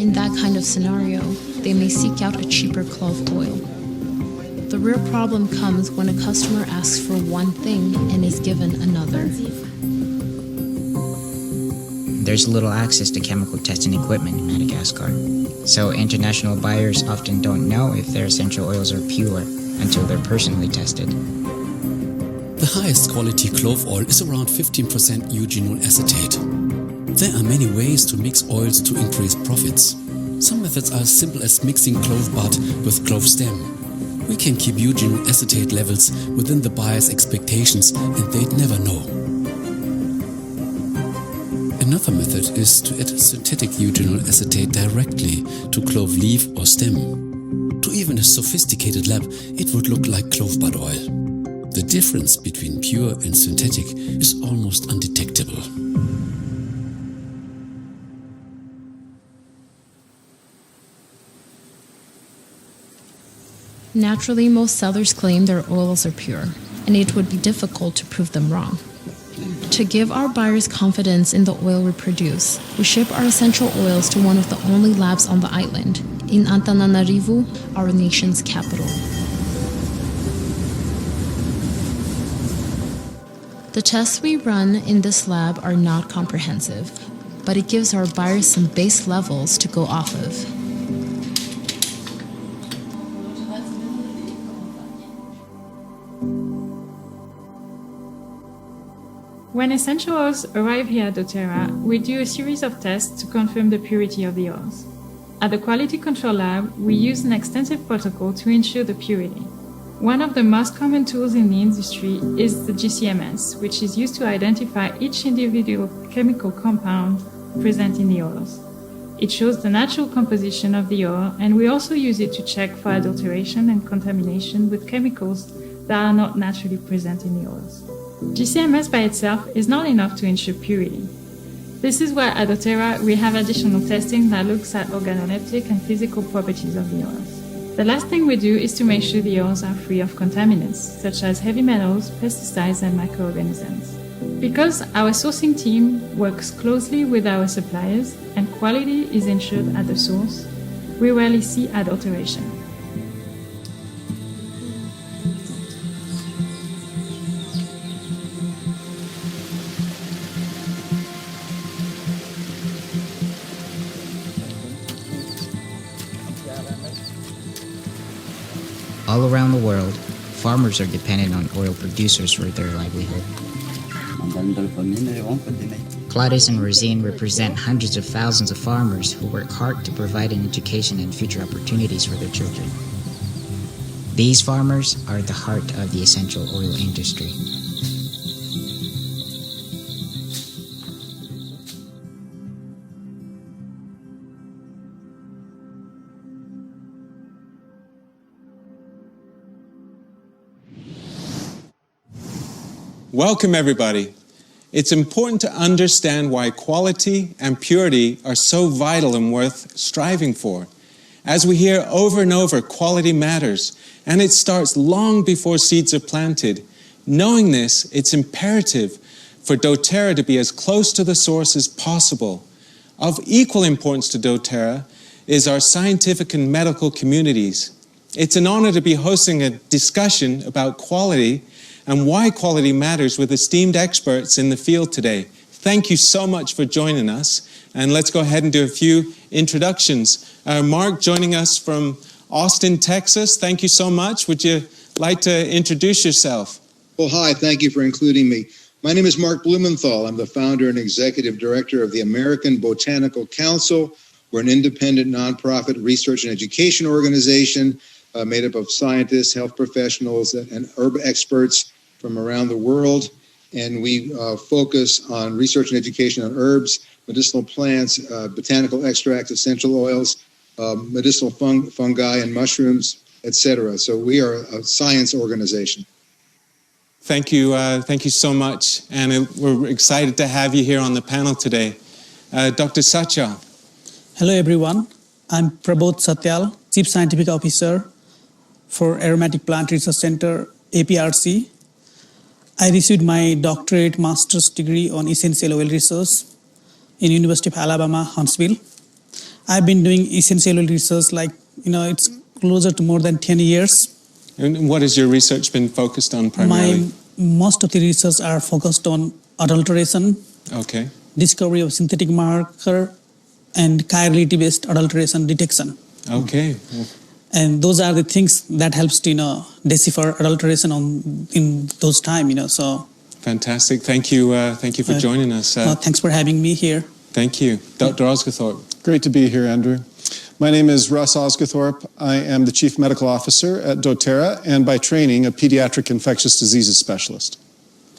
In that kind of scenario, they may seek out a cheaper clove oil. The real problem comes when a customer asks for one thing and is given another. There's little access to chemical testing equipment in Madagascar, so international buyers often don't know if their essential oils are pure until they're personally tested. The highest quality clove oil is around 15% eugenyl acetate. There are many ways to mix oils to increase profits. Some methods are as simple as mixing clove bud with clove stem. We can keep eugenyl acetate levels within the buyer's expectations and they'd never know. Another method is to add synthetic eugenyl acetate directly to clove leaf or stem. To even a sophisticated lab, it would look like clove bud oil. The difference between pure and synthetic is almost undetectable. Naturally, most sellers claim their oils are pure, and it would be difficult to prove them wrong. To give our buyers confidence in the oil we produce, we ship our essential oils to one of the only labs on the island, in Antananarivo, our nation's capital. The tests we run in this lab are not comprehensive, but it gives our buyers some base levels to go off of. When essential oils arrive here at doTERRA, we do a series of tests to confirm the purity of the oils. At the Quality Control Lab, we use an extensive protocol to ensure the purity. One of the most common tools in the industry is the GCMS, which is used to identify each individual chemical compound present in the oils. It shows the natural composition of the oil, and we also use it to check for adulteration and contamination with chemicals that are not naturally present in the oils. GCMS by itself is not enough to ensure purity. This is where at doTERRA we have additional testing that looks at organoleptic and physical properties of the oils. The last thing we do is to make sure the oils are free of contaminants, such as heavy metals, pesticides, and microorganisms. Because our sourcing team works closely with our suppliers and quality is ensured at the source, we rarely see adulteration. All around the world, farmers are dependent on oil producers for their livelihood. Gladys and Rosine represent hundreds of thousands of farmers who work hard to provide an education and future opportunities for their children. These farmers are the heart of the essential oil industry. Welcome, everybody. It's important to understand why quality and purity are so vital and worth striving for. As we hear over and over, quality matters, and it starts long before seeds are planted. Knowing this, it's imperative for doTERRA to be as close to the source as possible. Of equal importance to doTERRA is our scientific and medical communities. It's an honor to be hosting a discussion about quality and why quality matters with esteemed experts in the field today. Thank you so much for joining us. And let's go ahead and do a few introductions. Mark joining us from Austin, Texas. Thank you so much. Would you like to introduce yourself? Well, hi, thank you for including me. My name is Mark Blumenthal. I'm the founder and executive director of the American Botanical Council. We're an independent nonprofit research and education organization made up of scientists, health professionals, and herb experts from around the world. And we focus on research and education on herbs, medicinal plants, botanical extracts, essential oils, medicinal fungi and mushrooms, etc. So we are a science organization. Thank you so much. And we're excited to have you here on the panel today. Dr. Satyal. Hello, everyone. I'm Prabodh Satyal, Chief Scientific Officer for Aromatic Plant Research Center, APRC. I received my doctorate master's degree on essential oil research in University of Alabama, Huntsville. I've been doing essential oil research it's closer to more than 10 years. And what has your research been focused on primarily? Most of the research are focused on adulteration, okay, discovery of synthetic marker, and chirality-based adulteration detection. Okay. And those are the things that helps to, decipher adulteration in those times, so. Fantastic. Thank you for joining us. Thanks for having me here. Thank you. Dr. Osgathorpe. Great to be here, Andrew. My name is Russ Osgathorpe. I am the Chief Medical Officer at doTERRA and by training a pediatric infectious diseases specialist.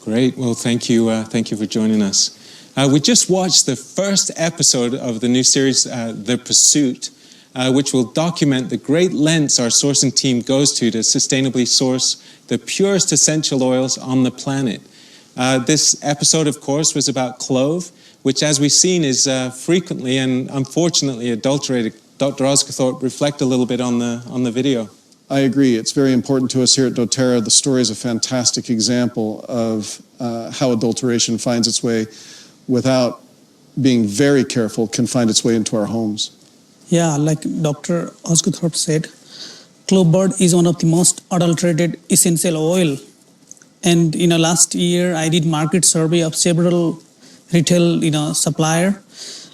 Great. Well, thank you for joining us. We just watched the first episode of the new series, The Pursuit, which will document the great lengths our sourcing team goes to sustainably source the purest essential oils on the planet. This episode, of course, was about clove, which, as we've seen, is frequently and unfortunately adulterated. Dr. Osgathorpe, reflect a little bit on the video. I agree. It's very important to us here at doTERRA. The story is a fantastic example of how adulteration finds its way without being very careful, can find its way into our homes. Yeah, like Dr. Osgathorpe said, clove bud is one of the most adulterated essential oil. And last year I did market survey of several retail supplier.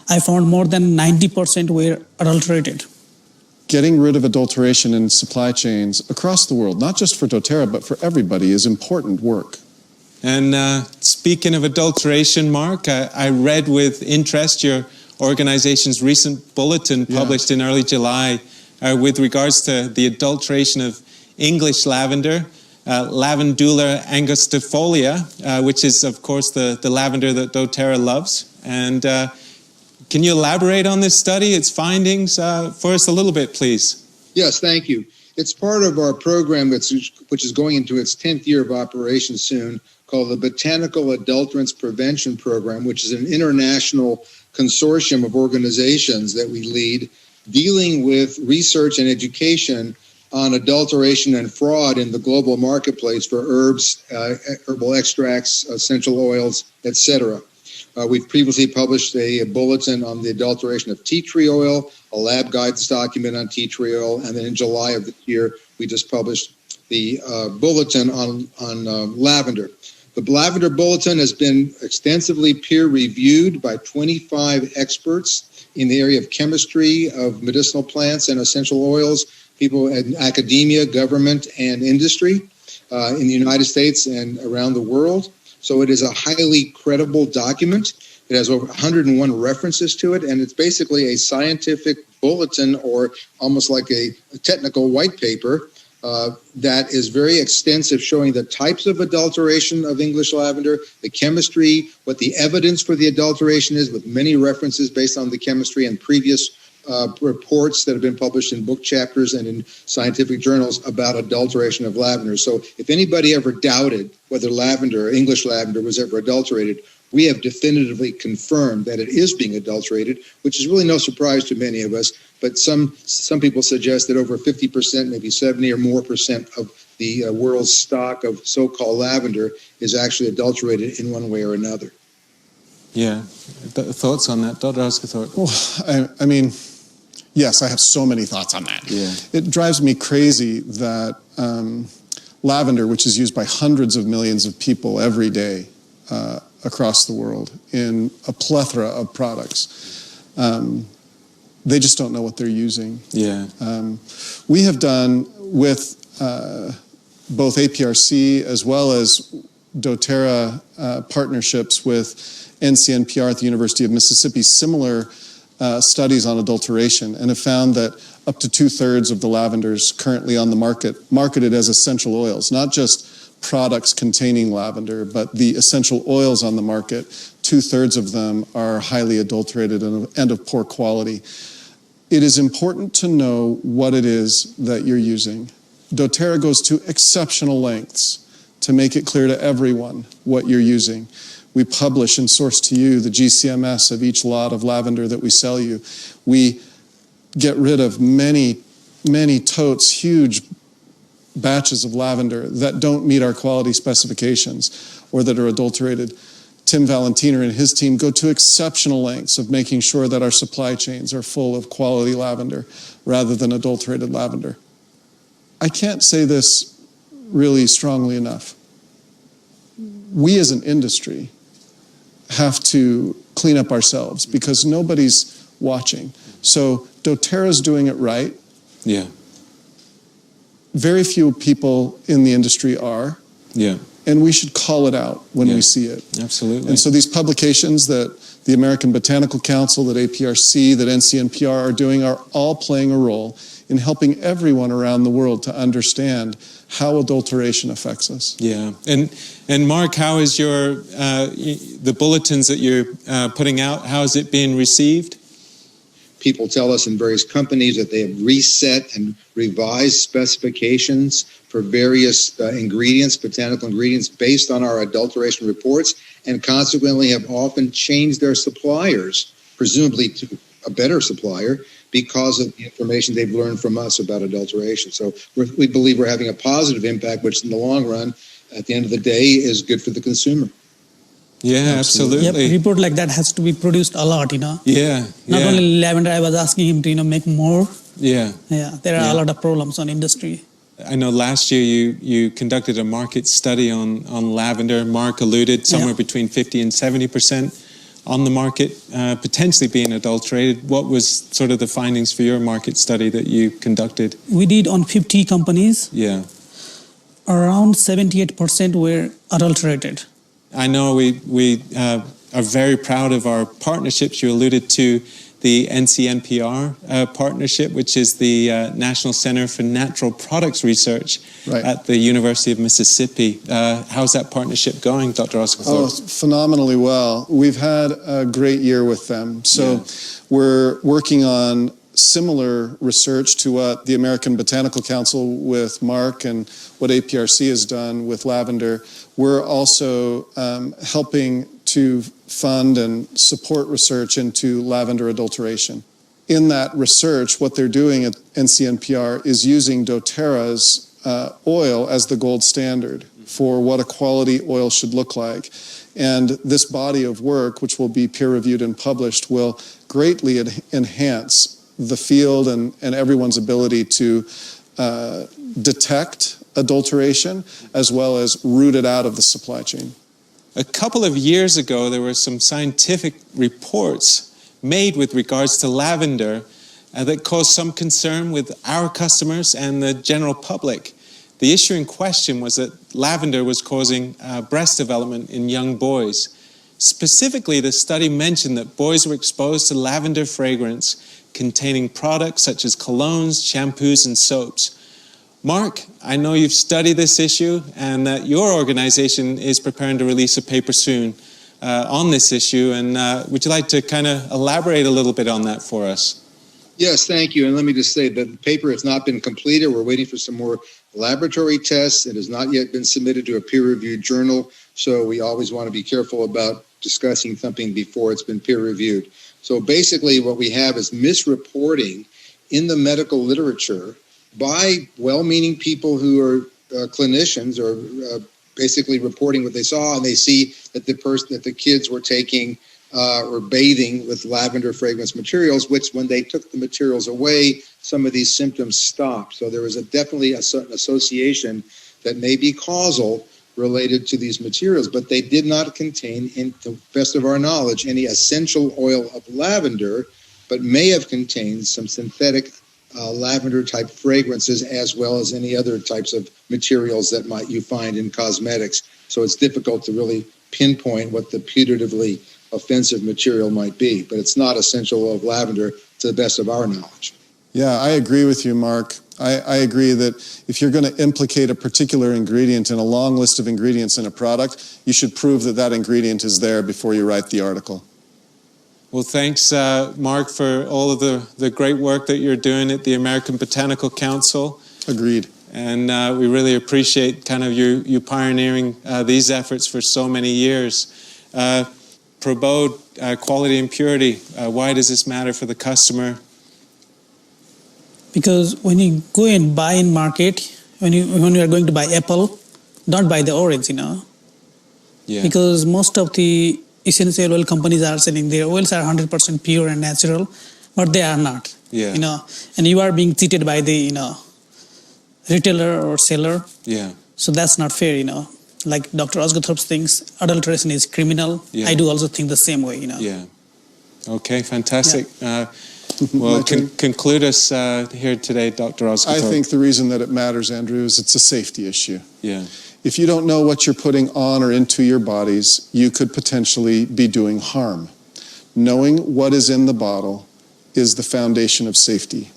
I found more than 90% were adulterated. Getting rid of adulteration in supply chains across the world, not just for doTERRA, but for everybody, is important work. And speaking of adulteration, Mark, I read with interest your organization's recent bulletin published in early July with regards to the adulteration of English lavender, Lavandula angustifolia, which is, of course, the lavender that doTERRA loves. And can you elaborate on this study, its findings for us a little bit, please? Yes, thank you. It's part of our program which is going into its 10th year of operation soon, called the Botanical Adulterants Prevention Program, which is an international consortium of organizations that we lead, dealing with research and education on adulteration and fraud in the global marketplace for herbs, herbal extracts, essential oils, etc. We've previously published a bulletin on the adulteration of tea tree oil, a lab guidance document on tea tree oil, and then in July of this year, we just published the bulletin on lavender. The Lavender Bulletin has been extensively peer-reviewed by 25 experts in the area of chemistry, of medicinal plants and essential oils, people in academia, government, and industry in the United States and around the world. So it is a highly credible document. It has over 101 references to it, and it's basically a scientific bulletin or almost like a technical white paper that is very extensive, showing the types of adulteration of English lavender, the chemistry, what the evidence for the adulteration is, with many references based on the chemistry and previous reports that have been published in book chapters and in scientific journals about adulteration of lavender. So if anybody ever doubted whether lavender, English lavender, was ever adulterated, we have definitively confirmed that it is being adulterated, which is really no surprise to many of us. But some people suggest that over 50%, maybe 70 or more percent of the world's stock of so-called lavender is actually adulterated in one way or another. Yeah. Thoughts on that, Dr. Osgathorpe? Well, I mean, yes, I have so many thoughts on that. Yeah. It drives me crazy that lavender, which is used by hundreds of millions of people every day across the world in a plethora of products, they just don't know what they're using. Yeah. We have done with both APRC as well as doTERRA partnerships with NCNPR at the University of Mississippi similar studies on adulteration, and have found that up to 2/3 of the lavenders currently on the market, marketed as essential oils, not just products containing lavender, but the essential oils on the market, 2/3 of them are highly adulterated and of poor quality. It is important to know what it is that you're using. doTERRA goes to exceptional lengths to make it clear to everyone what you're using. We publish and source to you the GCMS of each lot of lavender that we sell you. We get rid of many, many totes, huge batches of lavender that don't meet our quality specifications or that are adulterated. Tim Valentiner and his team go to exceptional lengths of making sure that our supply chains are full of quality lavender rather than adulterated lavender. I can't say this really strongly enough. We as an industry have to clean up ourselves because nobody's watching. So doTERRA's doing it right. Yeah. Very few people in the industry are. Yeah. And we should call it out when we see it. Absolutely. And so these publications that the American Botanical Council, that APRC, that NCNPR are doing are all playing a role in helping everyone around the world to understand how adulteration affects us. Yeah. And Mark, how is your the bulletins that you're putting out, how is it being received? People tell us in various companies that they have reset and revised specifications for various ingredients, botanical ingredients, based on our adulteration reports, and consequently have often changed their suppliers, presumably to a better supplier, because of the information they've learned from us about adulteration. So we believe we're having a positive impact, which in the long run, at the end of the day, is good for the consumer. Yeah, absolutely. Yep, a report like that has to be produced a lot, Yeah. Not only lavender, I was asking him to, make more. Yeah. Yeah, there are a lot of problems on industry. I know last year you conducted a market study on lavender. Mark alluded somewhere between 50 and 70% on the market potentially being adulterated. What was sort of the findings for your market study that you conducted? We did on 50 companies. Yeah. Around 78% were adulterated. I know we are very proud of our partnerships. You alluded to the NCNPR partnership, which is the National Center for Natural Products Research at the University of Mississippi. How's that partnership going, Dr. Osgathorpe? Oh, phenomenally well. We've had a great year with them. So we're working on similar research to what the American Botanical Council with Mark and what APRC has done with lavender. We're also helping to fund and support research into lavender adulteration. In that research, what they're doing at NCNPR is using doTERRA's oil as the gold standard for what a quality oil should look like. And this body of work, which will be peer-reviewed and published, will greatly enhance the field and everyone's ability to detect adulteration as well as root it out of the supply chain. A couple of years ago, there were some scientific reports made with regards to lavender that caused some concern with our customers and the general public. The issue in question was that lavender was causing breast development in young boys. Specifically, the study mentioned that boys were exposed to lavender fragrance containing products such as colognes, shampoos, and soaps. Mark, I know you've studied this issue and that your organization is preparing to release a paper soon on this issue. And would you like to kind of elaborate a little bit on that for us? Yes, thank you. And let me just say that the paper has not been completed. We're waiting for some more laboratory tests. It has not yet been submitted to a peer-reviewed journal. So we always want to be careful about discussing something before it's been peer-reviewed. So basically what we have is misreporting in the medical literature by well-meaning people who are clinicians or basically reporting what they saw, and they see that the kids were taking or bathing with lavender fragrance materials, which when they took the materials away, some of these symptoms stopped. So there was definitely a certain association that may be causal related to these materials, but they did not contain, in the best of our knowledge, any essential oil of lavender, but may have contained some synthetic lavender type fragrances as well as any other types of materials that you find in cosmetics. So it's difficult to really pinpoint what the putatively offensive material might be, but it's not essential oil of lavender to the best of our knowledge. Yeah, I agree with you, Mark. I agree that if you're going to implicate a particular ingredient in a long list of ingredients in a product, you should prove that that ingredient is there before you write the article. Well, thanks, Mark, for all of the great work that you're doing at the American Botanical Council. Agreed. And we really appreciate kind of you pioneering these efforts for so many years. Prabodh, quality and purity, why does this matter for the customer? Because when you go and buy in market, when you are going to buy apple, don't buy the orange, Yeah. Because most of the essential oil companies are selling their oils are 100% pure and natural, but they are not. Yeah. And you are being cheated by the retailer or seller. Yeah. So that's not fair. Like Dr. Osgothorpe thinks adulteration is criminal. Yeah. I do also think the same way. Yeah. Okay, fantastic. Yeah. Well, conclude us here today, Dr. Osgothorpe. I think the reason that it matters, Andrew, is it's a safety issue. Yeah. If you don't know what you're putting on or into your bodies, you could potentially be doing harm. Knowing what is in the bottle is the foundation of safety.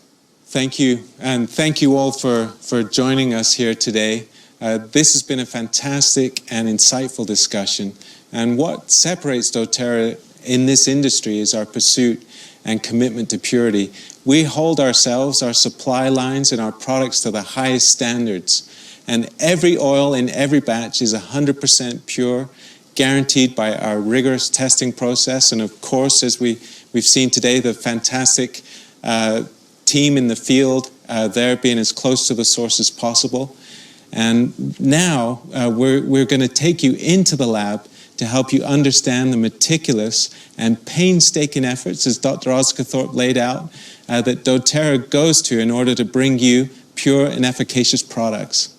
Thank you, and thank you all for joining us here today. This has been a fantastic and insightful discussion, and what separates doTERRA in this industry is our pursuit and commitment to purity. We hold ourselves, our supply lines, and our products to the highest standards. And every oil in every batch is 100% pure, guaranteed by our rigorous testing process. And of course, as we've seen today, the fantastic team in the field, there being as close to the source as possible. And now we're going to take you into the lab to help you understand the meticulous and painstaking efforts, as Dr. Osgothorpe laid out, that doTERRA goes to in order to bring you pure and efficacious products.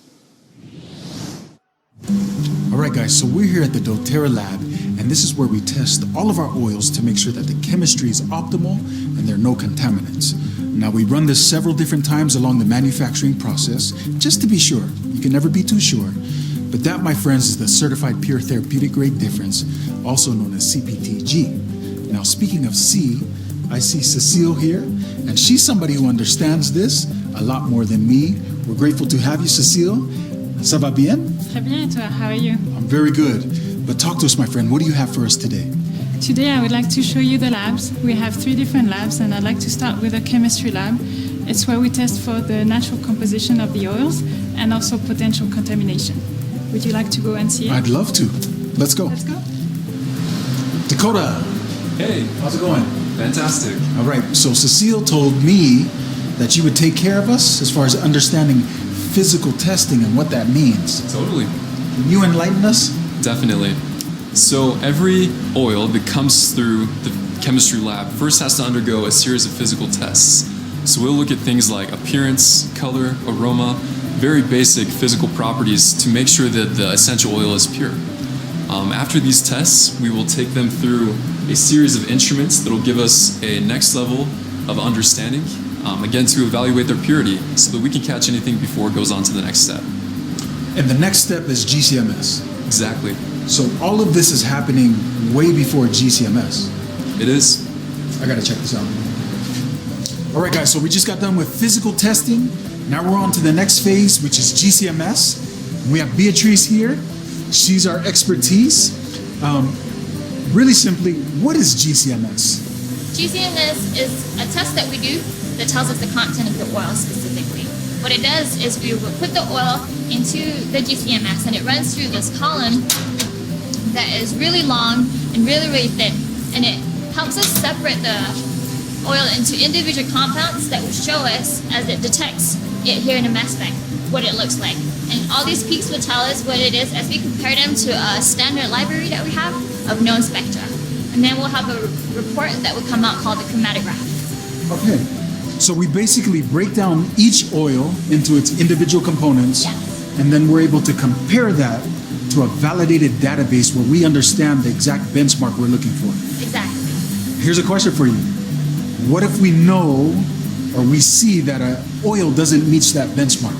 All right, guys, so we're here at the doTERRA lab, and this is where we test all of our oils to make sure that the chemistry is optimal and there are no contaminants. Now, we run this several different times along the manufacturing process, just to be sure. You can never be too sure. But that, my friends, is the Certified Pure Therapeutic Grade Difference, also known as CPTG. Now, speaking of C, I see Cecile here, and she's somebody who understands this a lot more than me. We're grateful to have you, Cecile. Ça va bien? Très bien, et toi? How are you? I'm very good. But talk to us, my friend. What do you have for us today? Today I would like to show you the labs. We have 3 different labs, and I'd like to start with a chemistry lab. It's where we test for the natural composition of the oils and also potential contamination. Would you like to go and see it? I'd love to. Let's go. Let's go. Dakota. Hey. How's it going? Fantastic. All right, so Cecile told me that you would take care of us as far as understanding physical testing and what that means. Totally. Can you enlighten us? Definitely. So every oil that comes through the chemistry lab first has to undergo a series of physical tests. So we'll look at things like appearance, color, aroma, very basic physical properties to make sure that the essential oil is pure. After these tests, we will take them through a series of instruments that will give us a next level of understanding, again, to evaluate their purity so that we can catch anything before it goes on to the next step. And the next step is GCMS. Exactly. So all of this is happening way before GCMS. It is. I gotta check this out. All right, guys, so we just got done with physical testing. Now we're on to the next phase, which is GCMS. We have Beatrice here. She's our expertise. Really simply, what is GCMS? GCMS is a test that we do that tells us the content of the oil specifically. What it does is we will put the oil into the GCMS, and it runs through this column that is really long and really, really thin. And it helps us separate the oil into individual compounds that will show us, as it detects it here in a mass spec, what it looks like. And all these peaks will tell us what it is as we compare them to a standard library that we have of known spectra. And then we'll have a report that will come out called the chromatograph. Okay, so we basically break down each oil into its individual components, and then we're able to compare that to a validated database where we understand the exact benchmark we're looking for. Exactly. Here's a question for you. What if we know or we see that an oil doesn't meet that benchmark?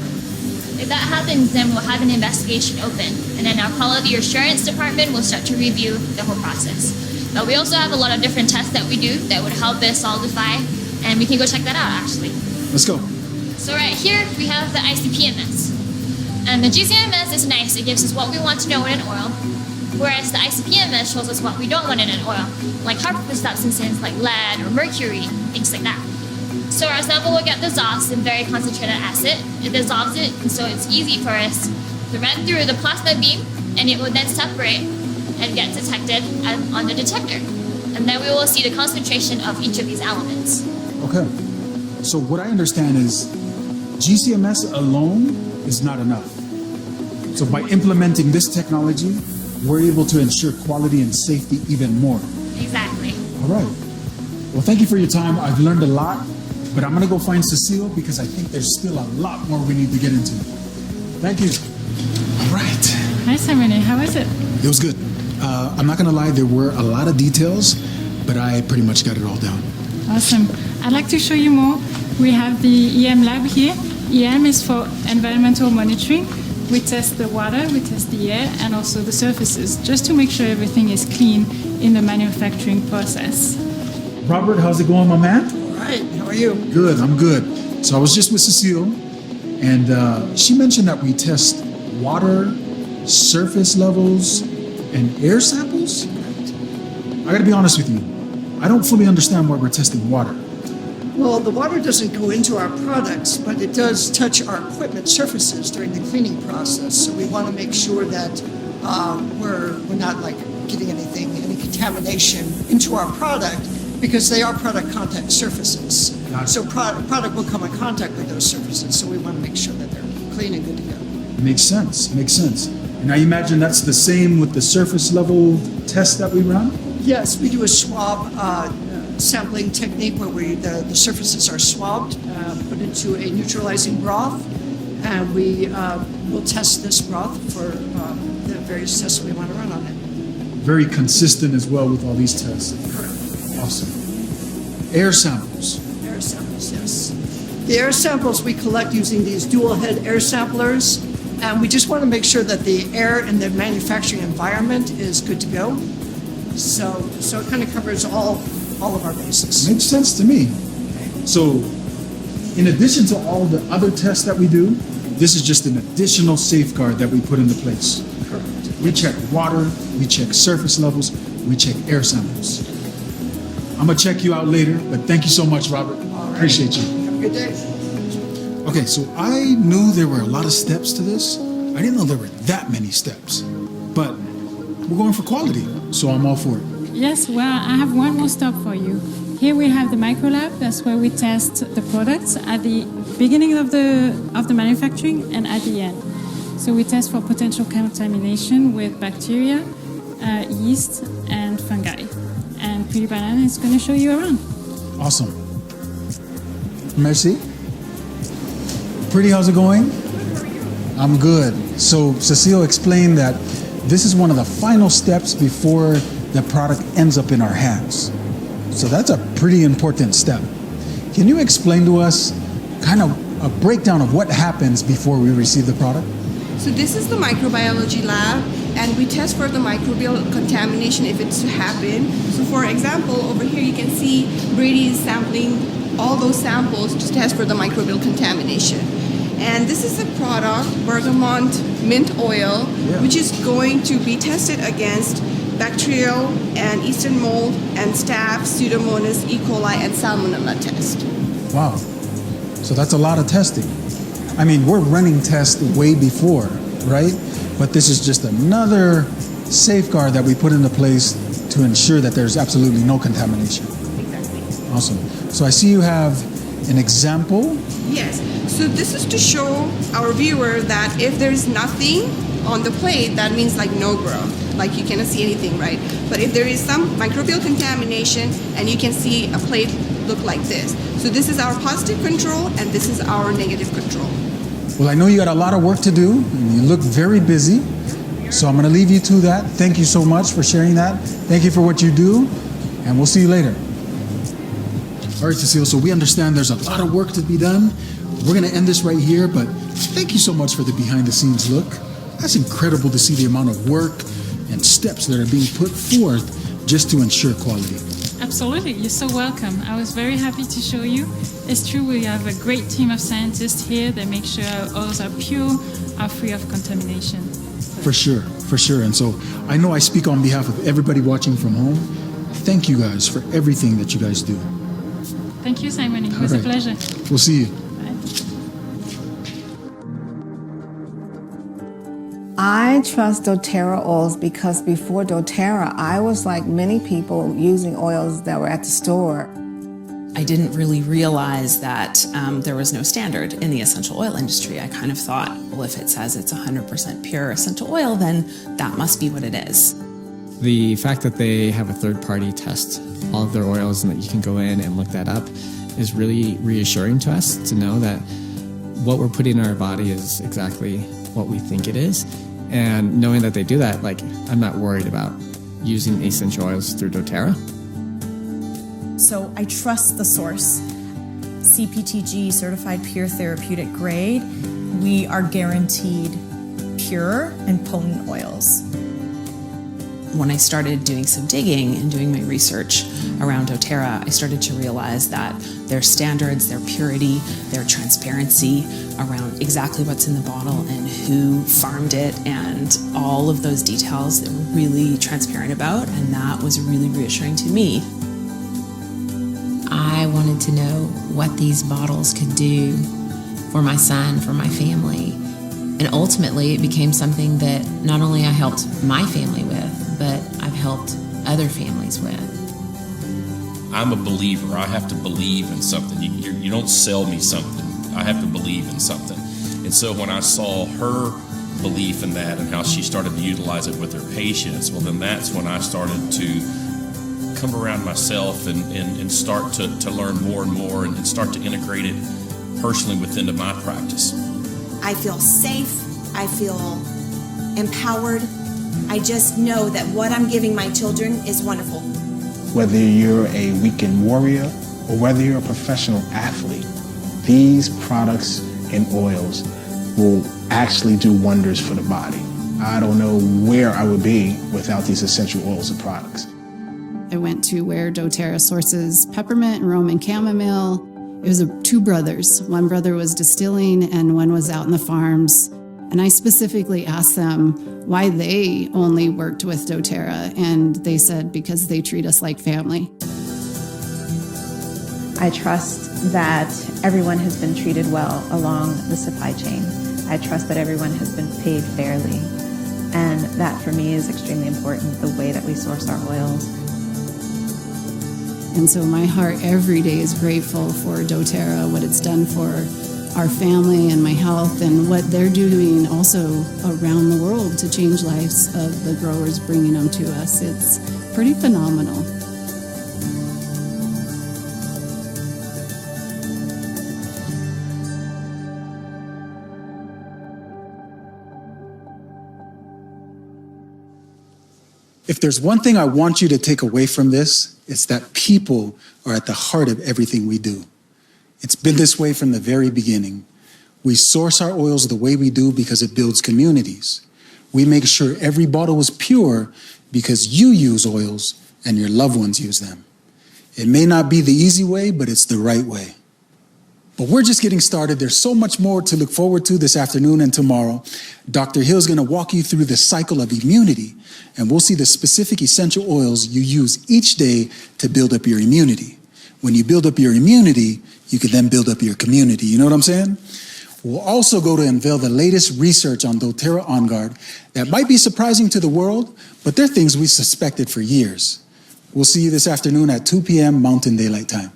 If that happens, then we'll have an investigation open, and then our quality assurance department will start to review the whole process. But we also have a lot of different tests that we do that would help us solidify, and we can go check that out actually. Let's go. So right here we have the ICP-MS. And the GCMS is nice, it gives us what we want to know in an oil, whereas the ICP-MS shows us what we don't want in an oil, like harmful substances like lead or mercury, things like that. So our sample will get dissolved in very concentrated acid. It dissolves it, and so it's easy for us to run through the plasma beam, and it will then separate and get detected on the detector. And then we will see the concentration of each of these elements. Okay, so what I understand is GCMS alone is not enough. So by implementing this technology, we're able to ensure quality and safety even more. Exactly. All right. Well, thank you for your time. I've learned a lot, but I'm gonna go find Cecile because I think there's still a lot more we need to get into. Thank you. All right. Hi, Simone. How was it? It was good. I'm not gonna lie, there were a lot of details, but I pretty much got it all down. Awesome. I'd like to show you more. We have the EM lab here. EM is for environmental monitoring. We test the water, we test the air, and also the surfaces, just to make sure everything is clean in the manufacturing process. Robert, how's it going, my man? All right, how are you? Good, I'm good. So I was just with Cecile, and she mentioned that we test water, surface levels, and air samples? I gotta be honest with you, I don't fully understand why we're testing water. Well, the water doesn't go into our products, but it does touch our equipment surfaces during the cleaning process. So we want to make sure that we're not like getting any contamination into our product, because they are product contact surfaces. So product will come in contact with those surfaces. So we want to make sure that they're clean and good to go. Makes sense, makes sense. And I imagine that's the same with the surface level test that we run? Yes, we do a swab sampling technique where the surfaces are swabbed, put into a neutralizing broth, and we will test this broth for the various tests we want to run on it. Very consistent as well with all these tests. Correct. Awesome. Air samples. Air samples, yes. The air samples we collect using these dual head air samplers, and we just want to make sure that the air in the manufacturing environment is good to go. So it kind of covers all of our bases. Makes sense to me. So in addition to all the other tests that we do, this is just an additional safeguard that we put into place. Correct. We check water, we check surface levels, we check air samples. I'm gonna check you out later, but thank you so much, Robert. Appreciate you. Have a good day. Okay, so I knew there were a lot of steps to this. I didn't know there were that many steps, but we're going for quality, so I'm all for it. Yes, well, I have one more stop for you. Here we have the microlab. That's where we test the products at the beginning of the manufacturing and at the end. So we test for potential contamination with bacteria, yeast, and fungi. And Pretty Banana is going to show you around. Awesome. Merci. Pretty, how's it going? I'm good. So Cecile explained that this is one of the final steps before the product ends up in our hands. So that's a pretty important step. Can you explain to us kind of a breakdown of what happens before we receive the product? So this is the microbiology lab, and we test for the microbial contamination if it's to happen. So for example, over here you can see Brady is sampling all those samples to test for the microbial contamination. And this is a product, bergamot mint oil, which is going to be tested against bacterial and eastern mold and staph, pseudomonas, E. coli, and salmonella test. Wow. So that's a lot of testing. I mean, we're running tests way before, right? But this is just another safeguard that we put into place to ensure that there's absolutely no contamination. Exactly. Awesome. So I see you have an example. Yes. So this is to show our viewer that if there's nothing on the plate, that means like no growth. Like you cannot see anything, right? But if there is some microbial contamination, and you can see a plate look like this. So this is our positive control, and this is our negative control. Well, I know you got a lot of work to do, and you look very busy. So I'm going to leave you to that. Thank you so much for sharing that. Thank you for what you do, and we'll see you later. All right, Cecile, so we understand there's a lot of work to be done. We're going to end this right here, but thank you so much for the behind-the-scenes look. That's incredible to see the amount of work and steps that are being put forth just to ensure quality. Absolutely, you're so welcome. I was very happy to show you. It's true, we have a great team of scientists here that make sure our oils are pure, are free of contamination. For sure. And so I know I speak on behalf of everybody watching from home. Thank you guys for everything that you guys do. Thank you, Simon. It was a pleasure. We'll see you. I trust doTERRA oils because before doTERRA, I was like many people using oils that were at the store. I didn't really realize that there was no standard in the essential oil industry. I kind of thought, well, if it says it's 100% pure essential oil, then that must be what it is. The fact that they have a third party test all of their oils and that you can go in and look that up is really reassuring to us to know that what we're putting in our body is exactly what we think it is. And knowing that they do that, like, I'm not worried about using essential oils through doTERRA. So I trust the source. CPTG, certified pure therapeutic grade, we are guaranteed pure and potent oils. When I started doing some digging and doing my research around doTERRA, I started to realize that their standards, their purity, their transparency around exactly what's in the bottle and who farmed it and all of those details they were really transparent about, and that was really reassuring to me. I wanted to know what these bottles could do for my son, for my family. And ultimately, it became something that not only I helped my family with, but I've helped other families with. I'm a believer. I have to believe in something. You don't sell me something. I have to believe in something. And so when I saw her belief in that and how she started to utilize it with her patients, well, then that's when I started to come around myself and start to learn more and more and start to integrate it personally within my practice. I feel safe. I feel empowered. I just know that what I'm giving my children is wonderful. Whether you're a weekend warrior or whether you're a professional athlete, these products and oils will actually do wonders for the body. I don't know where I would be without these essential oils and products. I went to where doTERRA sources peppermint and Roman chamomile. It was two brothers. One brother was distilling and one was out in the farms. And I specifically asked them why they only worked with doTERRA, and they said because they treat us like family. I trust that everyone has been treated well along the supply chain. I trust that everyone has been paid fairly. And that for me is extremely important, the way that we source our oils. And so my heart every day is grateful for doTERRA, what it's done for our family and my health, and what they're doing also around the world to change lives of the growers, bringing them to us. It's pretty phenomenal. If there's one thing I want you to take away from this, it's that people are at the heart of everything we do. It's been this way from the very beginning. We source our oils the way we do because it builds communities. We make sure every bottle is pure because you use oils and your loved ones use them. It may not be the easy way, but it's the right way. But we're just getting started. There's so much more to look forward to this afternoon and tomorrow. Dr. Hill's going to walk you through the cycle of immunity, and we'll see the specific essential oils you use each day to build up your immunity. When you build up your immunity, you can then build up your community. You know what I'm saying? We'll also go to unveil the latest research on doTERRA On Guard that might be surprising to the world, but they're things we suspected for years. We'll see you this afternoon at 2 p.m. Mountain Daylight Time.